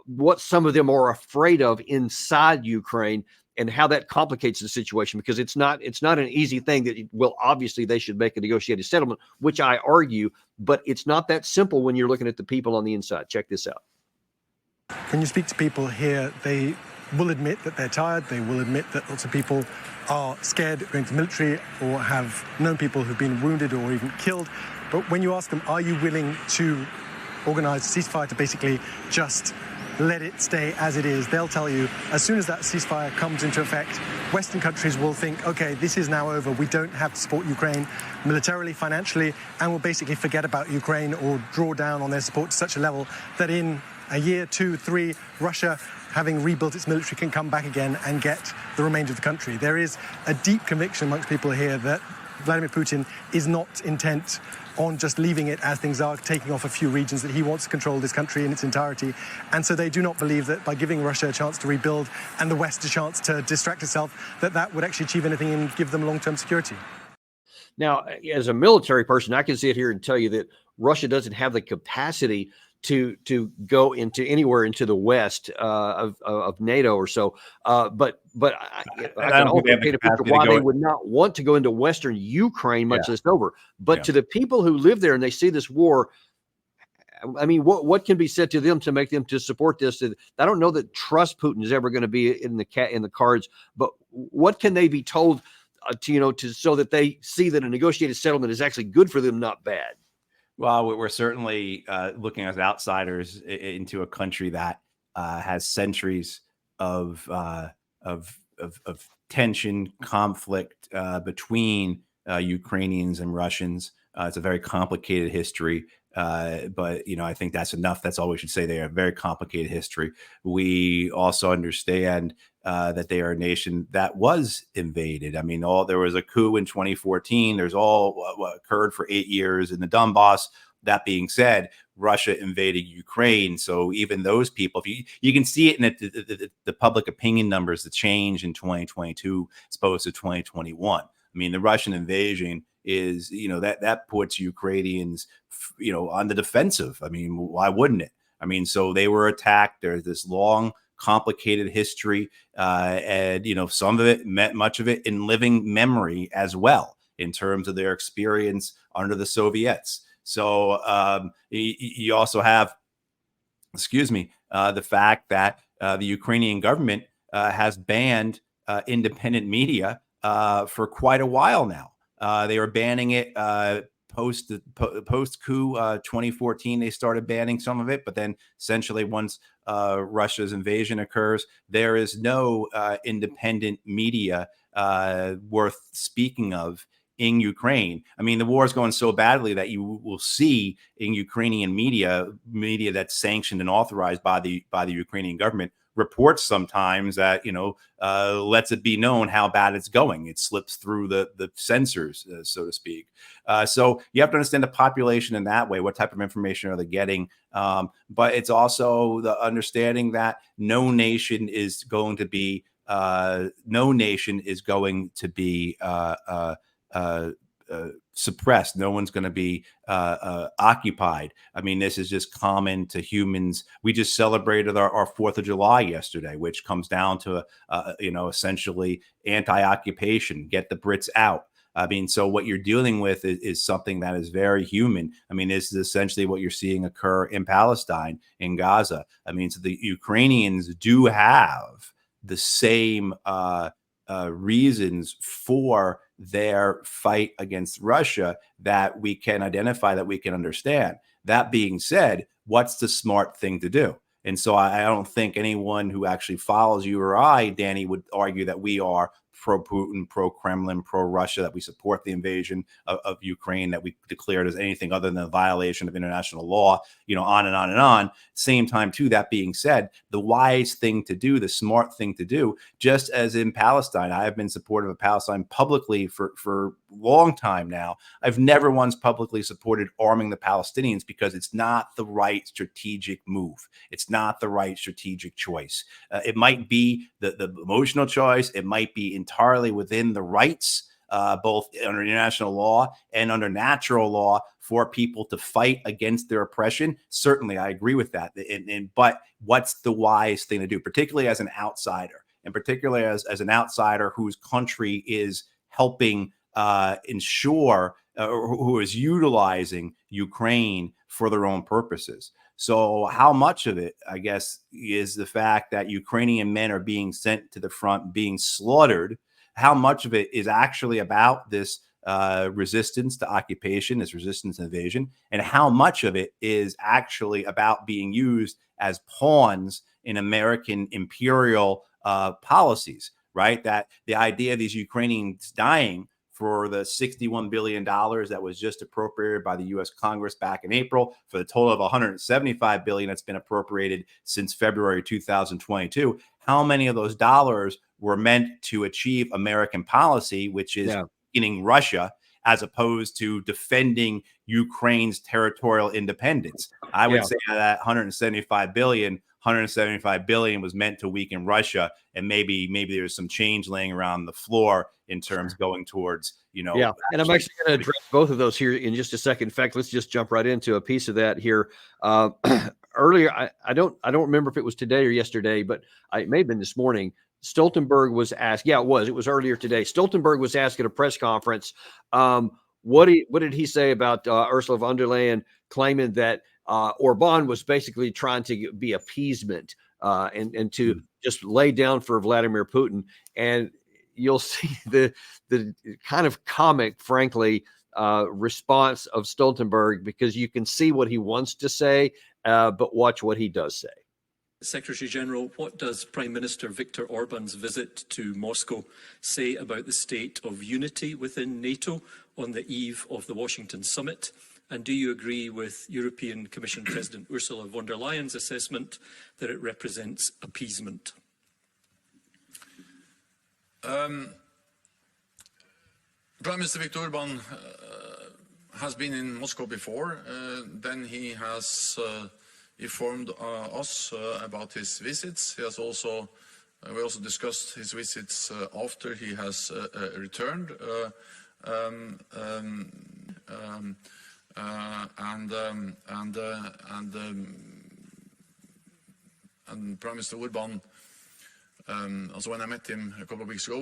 what some of them are afraid of inside Ukraine, and how that complicates the situation, because it's not an easy thing that, well, obviously they should make a negotiated settlement, which I argue, but it's not that simple when you're looking at the people on the inside. Check this out. When you speak to people here, they will admit that they're tired. They will admit that lots of people are scared of going to the military or have known people who've been wounded or even killed. But when you ask them, are you willing to organize a ceasefire to basically just let it stay as it is, they'll tell you as soon as that ceasefire comes into effect, Western countries will think, okay, this is now over. We don't have to support Ukraine militarily, financially, and will basically forget about Ukraine or draw down on their support to such a level that in a year, 2, 3, Russia, having rebuilt its military, can come back again and get the remainder of the country. There is a deep conviction amongst people here that Vladimir Putin is not intent on just leaving it as things are, taking off a few regions, that he wants to control this country in its entirety. And so they do not believe that by giving Russia a chance to rebuild and the West a chance to distract itself, that would actually achieve anything and give them long-term security. Now, as a military person, I can sit here and tell you that Russia doesn't have the capacity to go into anywhere into the west of NATO or so. But I can also paint a picture why they would not want to go into Western Ukraine, much less over. But to the people who live there and they see this war, I mean, what can be said to them to make them to support this? I don't know that trust Putin is ever going to be in the cards, but what can they be told so that they see that a negotiated settlement is actually good for them, not bad? Well, we're certainly looking as outsiders into a country that has centuries of tension, conflict between Ukrainians and Russians. It's a very complicated history, but I think that's enough. That's all we should say. They have a very complicated history. We also understand that they are a nation that was invaded. I mean, there was a coup in 2014. There's what occurred for 8 years in the Donbass. That being said, Russia invaded Ukraine. So even those people, if you can see it in the public opinion numbers, the change in 2022 as opposed to 2021. I mean, the Russian invasion is, that puts Ukrainians, on the defensive. I mean, why wouldn't it? I mean, so they were attacked. There's this long, complicated history, and some of it, much of it, in living memory as well, in terms of their experience under the Soviets. So you also have, the fact that the Ukrainian government has banned independent media for quite a while now. They were banning it post coup 2014. They started banning some of it, but then essentially once Russia's invasion occurs, there is no independent media worth speaking of in Ukraine. I mean, the war is going so badly that you will see in Ukrainian media that's sanctioned and authorized by the Ukrainian government, reports sometimes that lets it be known how bad it's going. It slips through the censors, so to speak. So you have to understand the population in that way. What type of information are they getting? But it's also the understanding that no nation is going to be suppressed. No one's going to be occupied. I mean, this is just common to humans. We just celebrated our 4th of July yesterday, which comes down to essentially anti-occupation, get the Brits out. I mean, so what you're dealing with is something that is very human. I mean, this is essentially what you're seeing occur in Palestine, in Gaza. I mean, so the Ukrainians do have the same reasons for their fight against Russia that we can identify, that we can understand. That being said, what's the smart thing to do? And so I don't think anyone who actually follows you or I, Danny, would argue that we are pro-Putin, pro-Kremlin, pro-Russia, that we support the invasion of Ukraine, that we declared as anything other than a violation of international law, on and on and on. Same time, too, that being said, the wise thing to do, the smart thing to do, just as in Palestine, I have been supportive of Palestine publicly for a long time now. I've never once publicly supported arming the Palestinians because it's not the right strategic move. It's not the right strategic choice. It might be the emotional choice. It might be entirely within the rights, both under international law and under natural law, for people to fight against their oppression. Certainly, I agree with that. But what's the wise thing to do, particularly as an outsider, and particularly as an outsider whose country is helping ensure who is utilizing Ukraine for their own purposes? So how much of it, I guess, is the fact that Ukrainian men are being sent to the front, being slaughtered? How much of it is actually about this resistance to occupation, this resistance to invasion? And how much of it is actually about being used as pawns in American imperial policies, right? That the idea of these Ukrainians dying for the $61 billion that was just appropriated by the U.S. Congress back in April, for the total of $175 billion that's been appropriated since February 2022. How many of those dollars were meant to achieve American policy, which is weakening Russia, as opposed to defending Ukraine's territorial independence. I would say that 175 billion was meant to weaken Russia, and maybe there's some change laying around the floor in terms going towards, and I'm actually going to address both of those here in just a second. In fact, let's just jump right into a piece of that here. Earlier, I don't remember if it was today or yesterday, but it may have been this morning. Stoltenberg was asked. Yeah, it was earlier today. Stoltenberg was asked at a press conference, what did he say about Ursula von der Leyen claiming that Orban was basically trying to be appeasement and to just lay down for Vladimir Putin. And you'll see the kind of comic, frankly, response of Stoltenberg, because you can see what he wants to say, but watch what he does say. Secretary General, what does Prime Minister Viktor Orban's visit to Moscow say about the state of unity within NATO on the eve of the Washington summit? And do you agree with European Commission President Ursula von der Leyen's assessment that it represents appeasement? Prime Minister Viktor Orban has been in Moscow before. Then he has informed us about his visits. He has also we also discussed his visits after he has returned. And Prime Minister Orban, also when I met him a couple of weeks ago,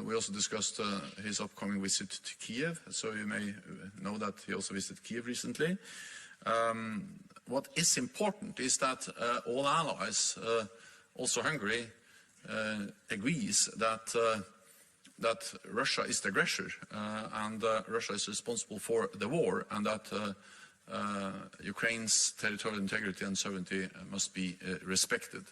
we also discussed his upcoming visit to Kiev. So you may know that he also visited Kiev recently. What is important is that all allies, also Hungary, agrees that Russia is the aggressor and Russia is responsible for the war, and that Ukraine's territorial integrity and sovereignty must be respected.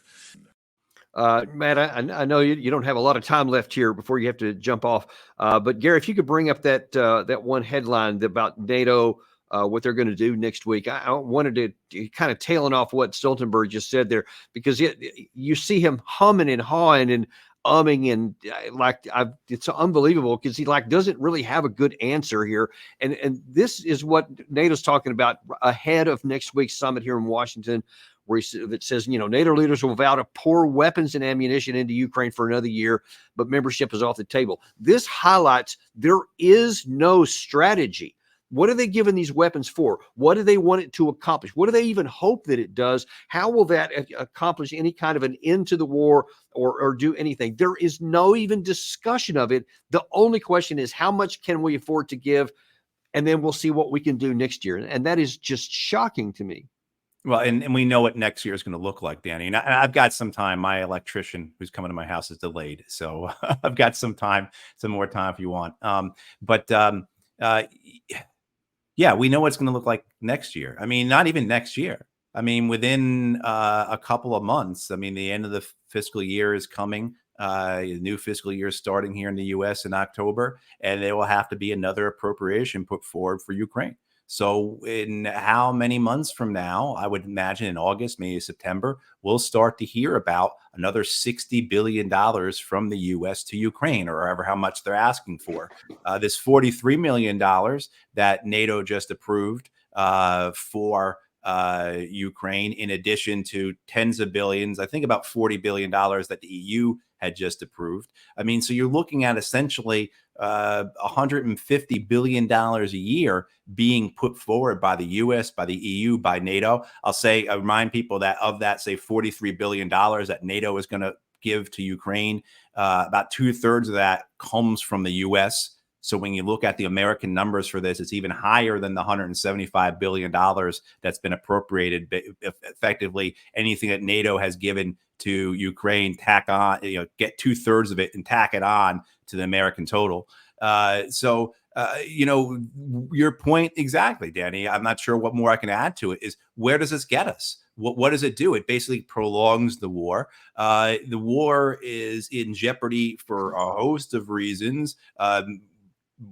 Matt, I know you don't have a lot of time left here before you have to jump off, but Gary, if you could bring up that one headline about NATO, what they're going to do next week. I wanted to kind of tailing off what Stoltenberg just said there, because you see him humming and hawing and umming, and it's unbelievable, because he doesn't really have a good answer here. And this is what NATO's talking about ahead of next week's summit here in Washington, where it says, NATO leaders will vow to pour weapons and ammunition into Ukraine for another year, but membership is off the table. This highlights there is no strategy. What are they giving these weapons for? What do they want it to accomplish? What do they even hope that it does? How will that accomplish any kind of an end to the war or do anything? There is no even discussion of it. The only question is, how much can we afford to give? And then we'll see what we can do next year. And that is just shocking to me. Well, and we know what next year is going to look like, Danny. And I've got some time. My electrician who's coming to my house is delayed, so I've got some more time if you want. Yeah, we know what it's going to look like next year. I mean, not even next year. I mean, within a couple of months. I mean, the end of the fiscal year is coming. The new fiscal year is starting here in the U.S. in October, and there will have to be another appropriation put forward for Ukraine. So in how many months from now, I would imagine in August, maybe September, we'll start to hear about another $60 billion from the U.S. to Ukraine, or however how much they're asking for. This $43 million that NATO just approved for Ukraine, in addition to tens of billions, I think about $40 billion that the EU had just approved. I mean, so you're looking at essentially $150 billion a year being put forward by the U.S., by the EU, by NATO. I remind people that of that, say, $43 billion that NATO is going to give to Ukraine, about 2/3 of that comes from the U.S. So when you look at the American numbers for this, it's even higher than the $175 billion that's been appropriated. Effectively, anything that NATO has given to Ukraine, tack on, get 2/3 of it and tack it on to the American total. Your point exactly, Danny. I'm not sure what more I can add to it. Is where does this get us? What does it do? It basically prolongs the war. The war is in jeopardy for a host of reasons.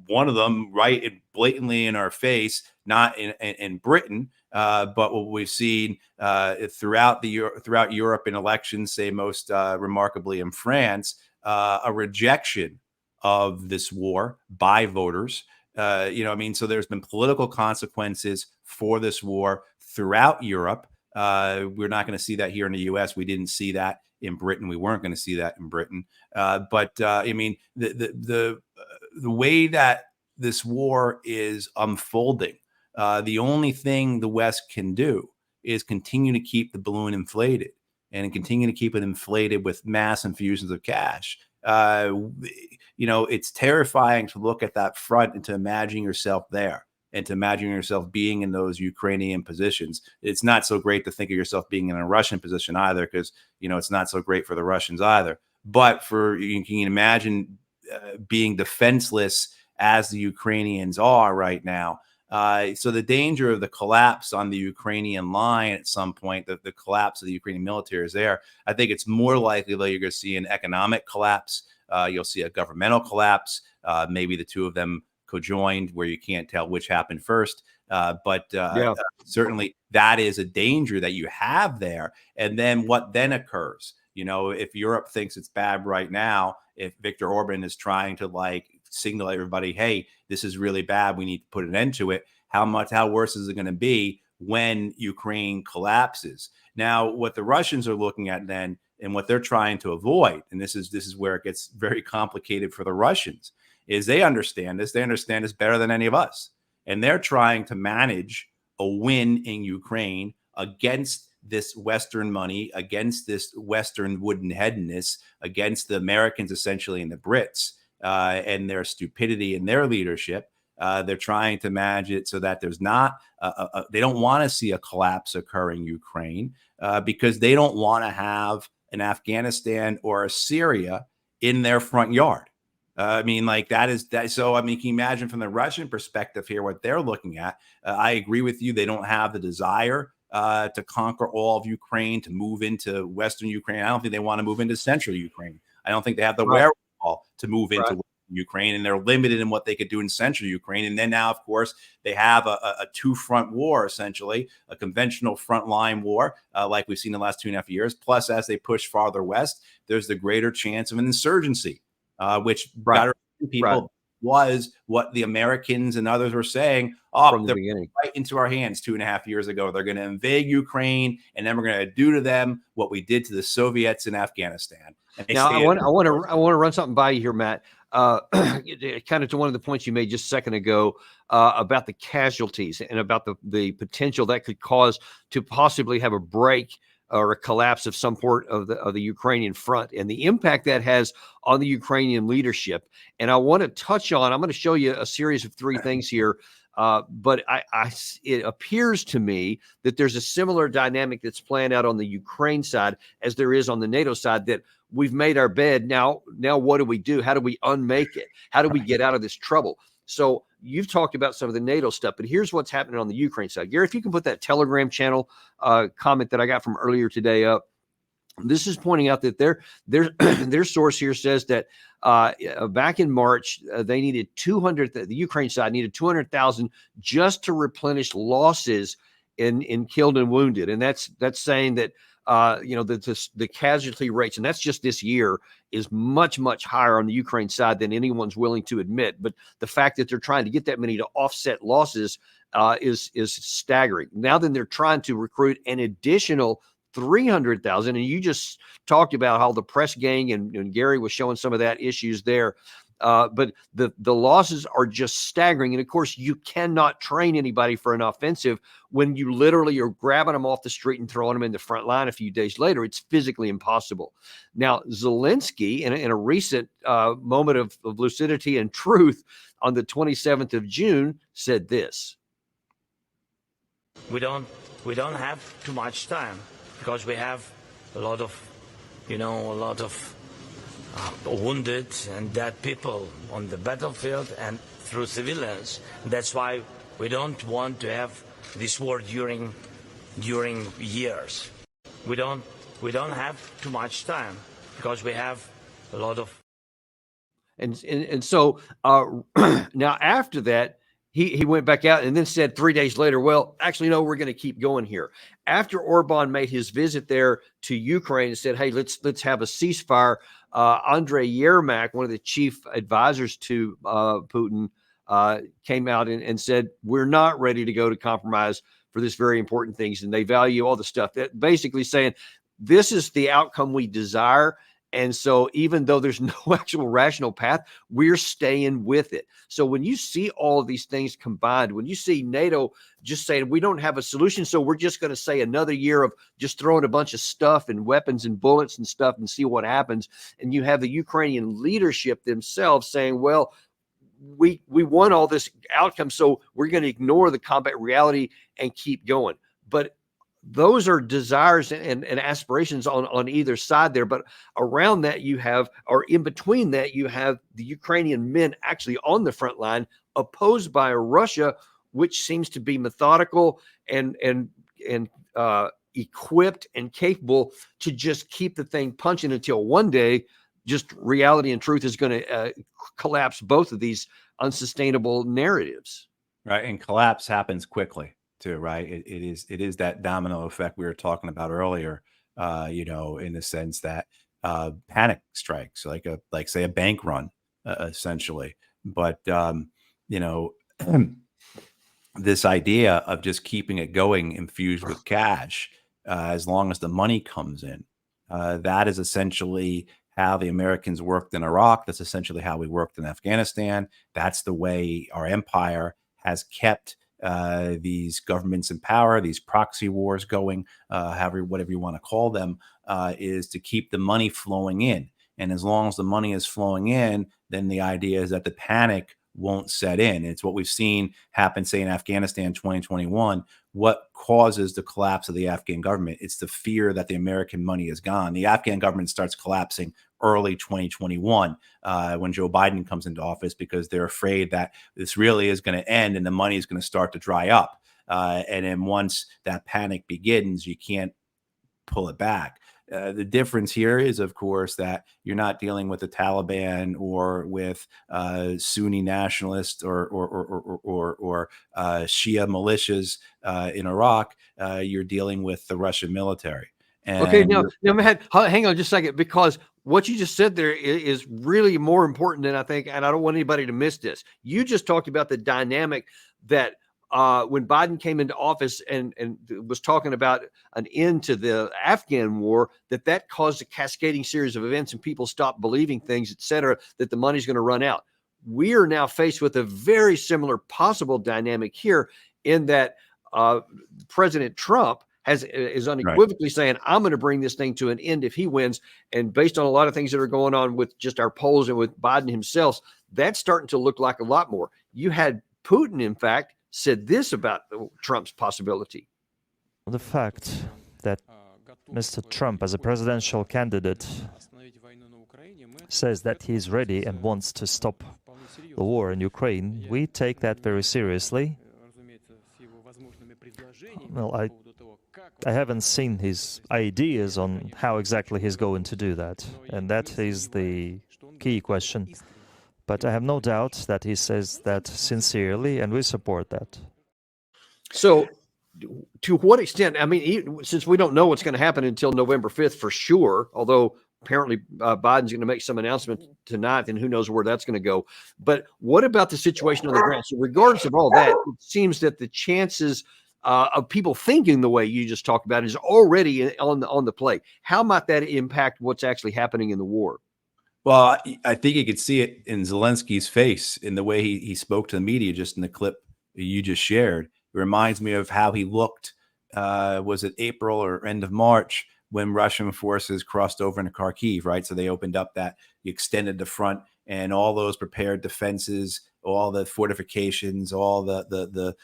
One of them, right, blatantly in our face, not in Britain, but what we've seen throughout Europe in elections, say most remarkably in France, a rejection of this war by voters. So there's been political consequences for this war throughout Europe. We're not going to see that here in the U.S. We didn't see that in Britain. We weren't going to see that in Britain. The way that this war is unfolding, the only thing the West can do is continue to keep the balloon inflated and continue to keep it inflated with mass infusions of cash. It's terrifying to look at that front and to imagine yourself there and to imagine yourself being in those Ukrainian positions. It's not so great to think of yourself being in a Russian position either, because, it's not so great for the Russians either. But you can imagine being defenseless as the Ukrainians are right now. So the danger of the collapse on the Ukrainian line at some point, the collapse of the Ukrainian military is there. I think it's more likely that you're going to see an economic collapse. You'll see a governmental collapse, maybe the two of them co-joined, where you can't tell which happened first. Certainly that is a danger that you have there. And then what then occurs? If Europe thinks it's bad right now, if Viktor Orban is trying to signal everybody, hey, this is really bad, we need to put an end to it, how worse is it going to be when Ukraine collapses? Now, what the Russians are looking at then, and what they're trying to avoid, and this is where it gets very complicated for the Russians, is they understand this. They understand this better than any of us. And they're trying to manage a win in Ukraine against this Western money, against this Western wooden-headedness, against the Americans essentially and the Brits and their stupidity and their leadership. They're trying to manage it so that there's not they don't want to see a collapse occur in Ukraine because they don't want to have an Afghanistan or a Syria in their front yard. Can you imagine from the Russian perspective here what they're looking at? I agree with you. They don't have the desire to conquer all of Ukraine, to move into Western Ukraine. I don't think they want to move into Central Ukraine. I don't think they have the wherewithal to move into Western Ukraine, and they're limited in what they could do in Central Ukraine. And then now, of course, they have a two-front war, essentially, a conventional frontline war, like we've seen in the last 2.5 years. Plus, as they push farther west, there's the greater chance of an insurgency. Which people was what the Americans and others were saying. From the beginning, right into our hands 2.5 years ago. They're going to invade Ukraine, and then we're going to do to them what we did to the Soviets in Afghanistan. Now, I want to run something by you here, Matt. Kind of to one of the points you made just a second ago about the casualties and about the potential that could cause to possibly have a break or a collapse of some part of the Ukrainian front, and the impact that has on the Ukrainian leadership. And I want to touch on, I'm going to show you a series of 3 things here. But it appears to me that there's a similar dynamic that's playing out on the Ukraine side as there is on the NATO side, that we've made our bed. Now what do we do? How do we unmake it? How do we get out of this trouble? So you've talked about some of the NATO stuff, but here's what's happening on the Ukraine side. Gary, if you can put that Telegram channel comment that I got from earlier today up. This is pointing out that their source here says that back in March, they needed 200. The Ukraine side needed 200,000 just to replenish losses in killed and wounded, and that's saying that the casualty rates, and that's just this year, is much higher on the Ukraine side than anyone's willing to admit. But the fact that they're trying to get that many to offset losses is staggering. Now then, they're trying to recruit an additional 300,000. And you just talked about how the press gang and Gary was showing some of that issues there. But the losses are just staggering. And of course, you cannot train anybody for an offensive when you literally are grabbing them off the street and throwing them in the front line a few days later. It's physically impossible. Now, Zelensky, in a recent moment of lucidity and truth on the 27th of June, said this. We don't have too much time, because we have a lot of wounded and dead people on the battlefield and through civilians. That's why we don't want to have this war during years. We don't have too much time, because we have a lot of. And so now after that, he went back out and then said 3 days later, well, actually, no, we're going to keep going here. After Orban made his visit there to Ukraine and said, hey, let's have a ceasefire, Andrei Yermak, one of the chief advisors to Putin, came out and said, we're not ready to go to compromise for this very important things. And they value all the stuff, that basically saying this is the outcome we desire. And so even though there's no actual rational path, we're staying with it. So when you see all of these things combined, when you see NATO just saying we don't have a solution, so we're just going to say another year of just throwing a bunch of stuff and weapons and bullets and stuff and see what happens. And you have the Ukrainian leadership themselves saying, well, we want all this outcome, so we're going to ignore the combat reality and keep going. But those are desires and aspirations on either side there. But around that you have, or in between that, you have the Ukrainian men actually on the front line, opposed by Russia, which seems to be methodical and equipped and capable to just keep the thing punching until one day just reality and truth is going to collapse both of these unsustainable narratives. Right. And collapse happens quickly too, right? It is that domino effect we were talking about earlier, in the sense that panic strikes, like say a bank run, essentially. But, this idea of just keeping it going infused with cash, as long as the money comes in, that is essentially how the Americans worked in Iraq. That's essentially how we worked in Afghanistan. That's the way our empire has kept these governments in power, these proxy wars going, whatever you want to call them, is to keep the money flowing in. And as long as the money is flowing in, then the idea is that the panic won't set in. It's what we've seen happen, say, in Afghanistan 2021. What causes the collapse of the Afghan government? It's the fear that the American money is gone. The Afghan government starts collapsing early 2021 when Joe Biden comes into office, because they're afraid that this really is going to end and the money is going to start to dry up. And then once that panic begins, you can't pull it back. The difference here is, of course, that you're not dealing with the Taliban or with Sunni nationalists or Shia militias in Iraq. You're dealing with the Russian military. And okay, now hang on just a second, because what you just said there is really more important than I think, and I don't want anybody to miss this. You just talked about the dynamic that when Biden came into office and was talking about an end to the Afghan war, that caused a cascading series of events and people stopped believing things, et cetera, that the money's going to run out. We are now faced with a very similar possible dynamic here, in that President Trump is unequivocally saying, I'm going to bring this thing to an end if he wins. And based on a lot of things that are going on with just our polls and with Biden himself, that's starting to look like a lot more. You had Putin, in fact, said this about Trump's possibility. The fact that Mr. Trump, as a presidential candidate, says that he's ready and wants to stop the war in Ukraine, we take that very seriously. Well, I haven't seen his ideas on how exactly he's going to do that, and that is the key question. But I have no doubt that he says that sincerely, and we support that. So, to what extent? I mean, since we don't know what's going to happen until November 5th for sure, although apparently Biden's going to make some announcement tonight, and who knows where that's going to go. But what about the situation on the ground? So, regardless of all that, it seems that the chances of people thinking the way you just talked about is already on the play. How might that impact what's actually happening in the war? Well, I think you could see it in Zelensky's face, in the way he spoke to the media, just in the clip you just shared. It reminds me of how he looked, was it April or end of March, when Russian forces crossed over into Kharkiv, right? So they opened up extended the front, and all those prepared defenses, all the fortifications, all the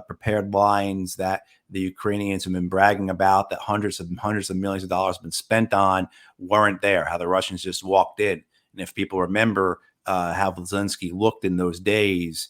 prepared lines that the Ukrainians have been bragging about, that hundreds of millions of dollars have been spent on, weren't there. How the Russians just walked in. And if people remember how Zelensky looked in those days,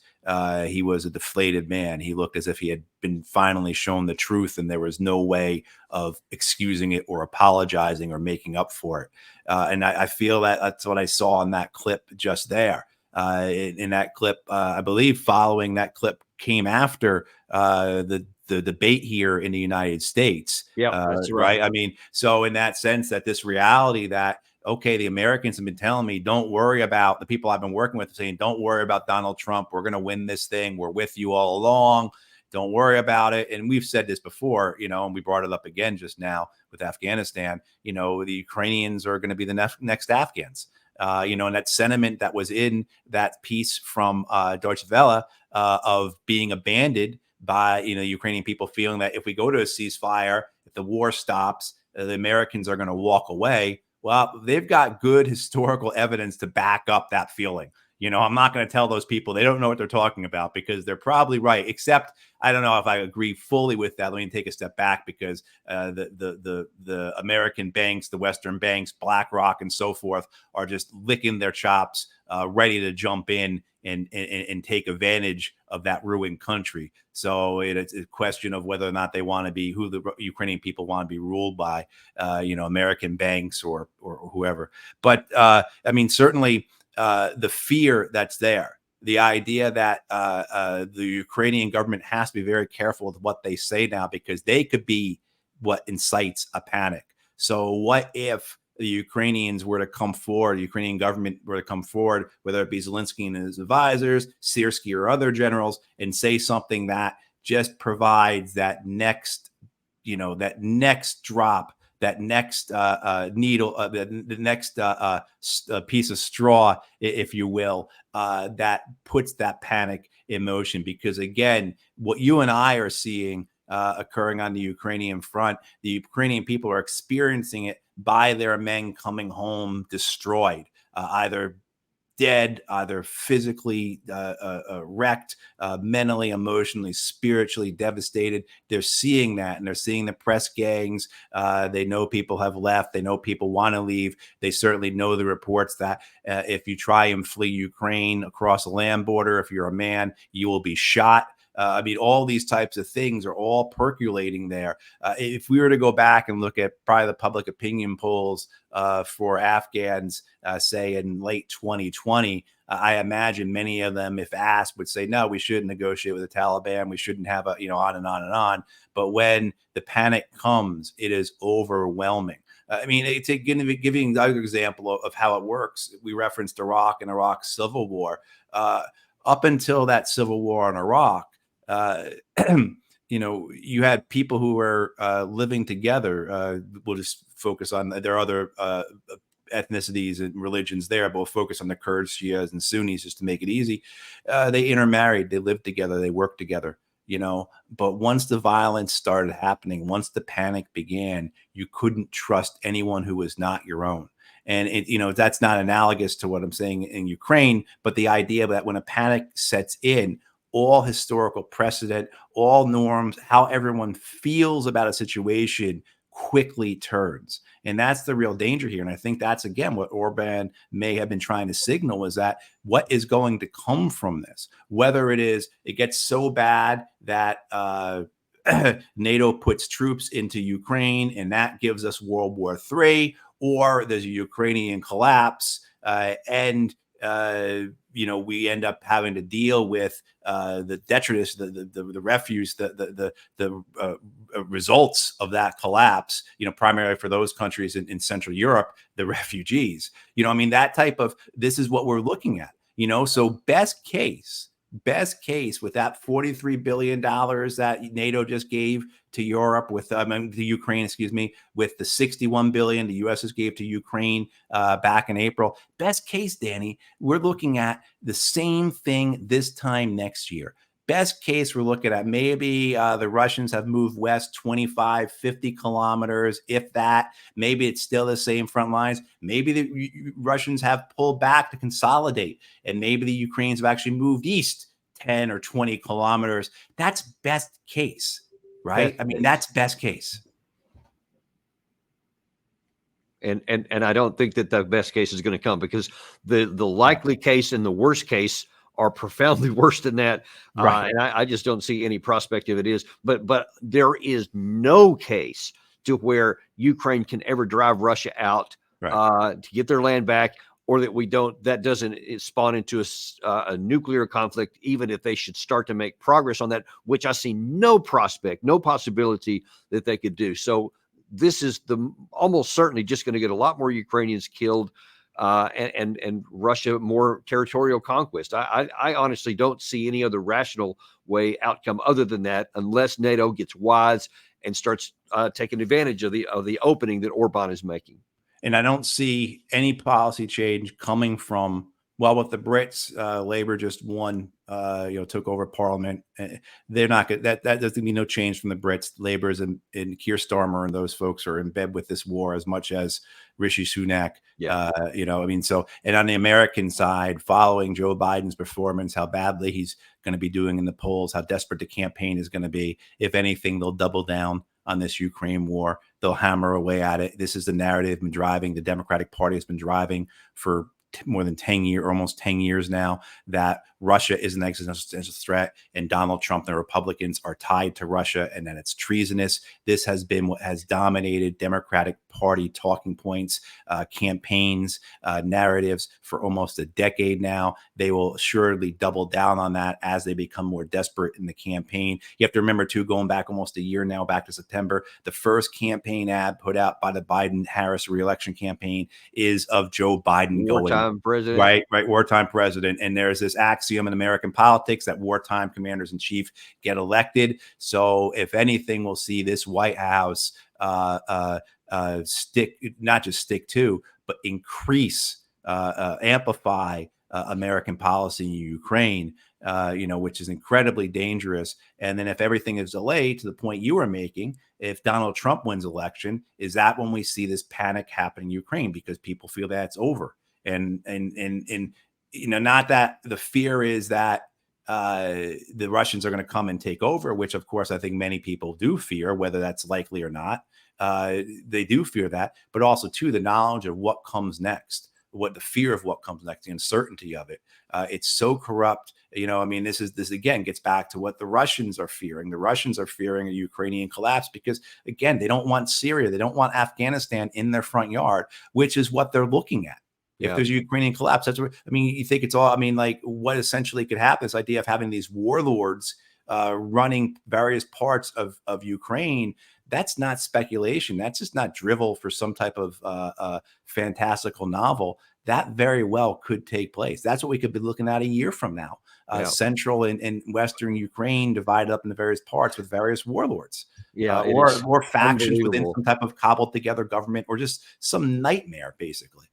he was a deflated man. He looked as if he had been finally shown the truth, and there was no way of excusing it or apologizing or making up for it. And I feel that that's what I saw in that clip just there. In that clip, I believe following that clip came after the debate here in the United States. Yeah, that's right. I mean, so in that sense, that this reality that okay, the Americans have been telling me, don't worry about the people I've been working with saying, don't worry about Donald Trump. We're going to win this thing. We're with you all along. Don't worry about it. And we've said this before, and we brought it up again just now with Afghanistan. The Ukrainians are going to be the next Afghans. And that sentiment that was in that piece from Deutsche Welle of being abandoned by, Ukrainian people feeling that if we go to a ceasefire, if the war stops, the Americans are going to walk away. Well, they've got good historical evidence to back up that feeling. I'm not going to tell those people they don't know what they're talking about, because they're probably right, except I don't know if I agree fully with that. Let me take a step back, because the American banks, the Western banks, BlackRock and so forth are just licking their chops, ready to jump in and take advantage of that ruined country. So it's a question of whether or not they want to be, who the Ukrainian people want to be ruled by, American banks or whoever. But certainly the fear that's there, the idea that the Ukrainian government has to be very careful with what they say now, because they could be what incites a panic. So what if the Ukrainians were to come forward, the Ukrainian government were to come forward, whether it be Zelensky and his advisors, Syrskyi or other generals, and say something that just provides that next, that next drop, that next needle, the next piece of straw, if you will, that puts that panic in motion. Because again, what you and I are seeing occurring on the Ukrainian front, the Ukrainian people are experiencing it by their men coming home destroyed, either dead, either physically wrecked, mentally, emotionally, spiritually devastated. They're seeing that, and they're seeing the press gangs. They know people have left. They know people want to leave. They certainly know the reports that if you try and flee Ukraine across a land border, if you're a man, you will be shot. All these types of things are all percolating there. If we were to go back and look at probably the public opinion polls for Afghans, say in late 2020, I imagine many of them, if asked, would say, no, we shouldn't negotiate with the Taliban. We shouldn't have on and on and on. But when the panic comes, it is overwhelming. Giving another example of how it works, we referenced Iraq and Iraq's civil war. Up until that civil war in Iraq, you had people who were living together. We'll just focus on, there are other ethnicities and religions there, but we'll focus on the Kurds, Shias, and Sunnis just to make it easy. They intermarried, they lived together, they worked together. But once the violence started happening, once the panic began, you couldn't trust anyone who was not your own. And that's not analogous to what I'm saying in Ukraine, but the idea that when a panic sets in, all historical precedent, all norms, how everyone feels about a situation quickly turns. And that's the real danger here. And I think that's, again, what Orban may have been trying to signal, is that what is going to come from this, whether it gets so bad that NATO puts troops into Ukraine and that gives us World War III, or there's a Ukrainian collapse and we end up having to deal with the detritus, the refuse, the results of that collapse, primarily for those countries in Central Europe, the refugees, that type of, this is what we're looking at, so best case with that $43 billion that NATO just gave to Europe with to Ukraine, with the $61 billion the U.S. just gave to Ukraine back in April. Best case, Danny, we're looking at the same thing this time next year. Best case, we're looking at maybe the Russians have moved west 25, 50 kilometers, if that. Maybe it's still the same front lines. Maybe the Russians have pulled back to consolidate, and maybe the Ukrainians have actually moved east 10 or 20 kilometers. That's best case, right? That's best case. And I don't think that the best case is going to come, because the likely case and the worst case are profoundly worse than that. Right. And I just don't see any prospect of it is. But there is no case to where Ukraine can ever drive Russia out to get their land back, or that doesn't spawn into a nuclear conflict, even if they should start to make progress on that, which I see no prospect, no possibility that they could do. So this is almost certainly just going to get a lot more Ukrainians killed, and Russia more territorial conquest. I honestly don't see any other rational outcome other than that, unless NATO gets wise and starts taking advantage of the opening that Orban is making. And I don't see any policy change coming from, well, with the Brits, Labour just won, took over Parliament. They're not good. That doesn't mean no change from the Brits. Labour's and Keir Starmer and those folks are in bed with this war as much as Rishi Sunak. Yeah. So, and on the American side, following Joe Biden's performance, how badly he's going to be doing in the polls, how desperate the campaign is going to be. If anything, they'll double down on this Ukraine war. They'll hammer away at it. This is the narrative been driving. The Democratic Party has been driving for more than 10 years, almost 10 years now, that Russia is an existential threat, and Donald Trump and the Republicans are tied to Russia, and that it's treasonous. This has been what has dominated Democratic Party talking points, campaigns, narratives for almost a decade now. They will assuredly double down on that as they become more desperate in the campaign. You have to remember, too, going back almost a year now, back to September, the first campaign ad put out by the Biden-Harris reelection campaign is of Joe Biden wartime president. Right, wartime president. And there's this axiom in American politics that wartime commanders in chief get elected. So if anything, we'll see this White House not just stick to, but increase, amplify American policy in Ukraine, which is incredibly dangerous. And then if everything is delayed to the point you were making, if Donald Trump wins election, is that when we see this panic happen in Ukraine because people feel that it's over? And not that the fear is that the Russians are going to come and take over, which of course I think many people do fear, whether that's likely or not. They do fear that, but also too the knowledge of what comes next, the fear of what comes next, the uncertainty of it. It's so corrupt. This again gets back to what the Russians are fearing. The Russians are fearing a Ukrainian collapse because, again, they don't want Syria. They don't want Afghanistan in their front yard, which is what they're looking at. If there's a Ukrainian collapse, that's what you think it's all. What essentially could happen, this idea of having these warlords running various parts of Ukraine, that's not speculation. That's just not drivel for some type of fantastical novel. That very well could take place. That's what we could be looking at a year from now. Central and Western Ukraine divided up into various parts with various warlords. Or factions within some type of cobbled together government, or just some nightmare, basically.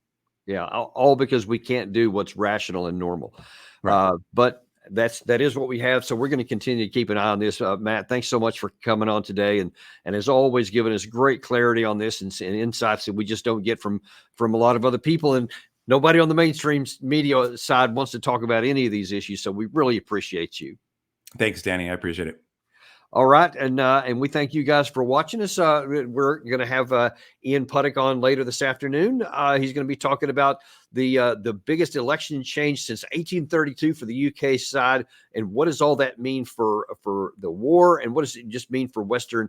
Yeah, all because we can't do what's rational and normal. Right. But that is what we have. So we're going to continue to keep an eye on this. Matt, thanks so much for coming on today, and as always, giving us great clarity on this and insights that we just don't get from a lot of other people, and nobody on the mainstream media side wants to talk about any of these issues. So we really appreciate you. Thanks, Danny. I appreciate it. All right, and we thank you guys for watching us. We're going to have Ian Puttick on later this afternoon. He's going to be talking about the biggest election change since 1832 for the UK side, and what does all that mean for the war, and what does it just mean for Western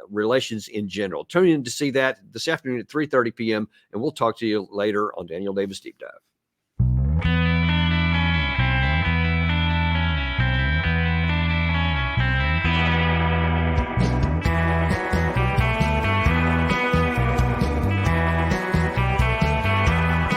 relations in general. Tune in to see that this afternoon at 3:30 p.m., and we'll talk to you later on Daniel Davis Deep Dive.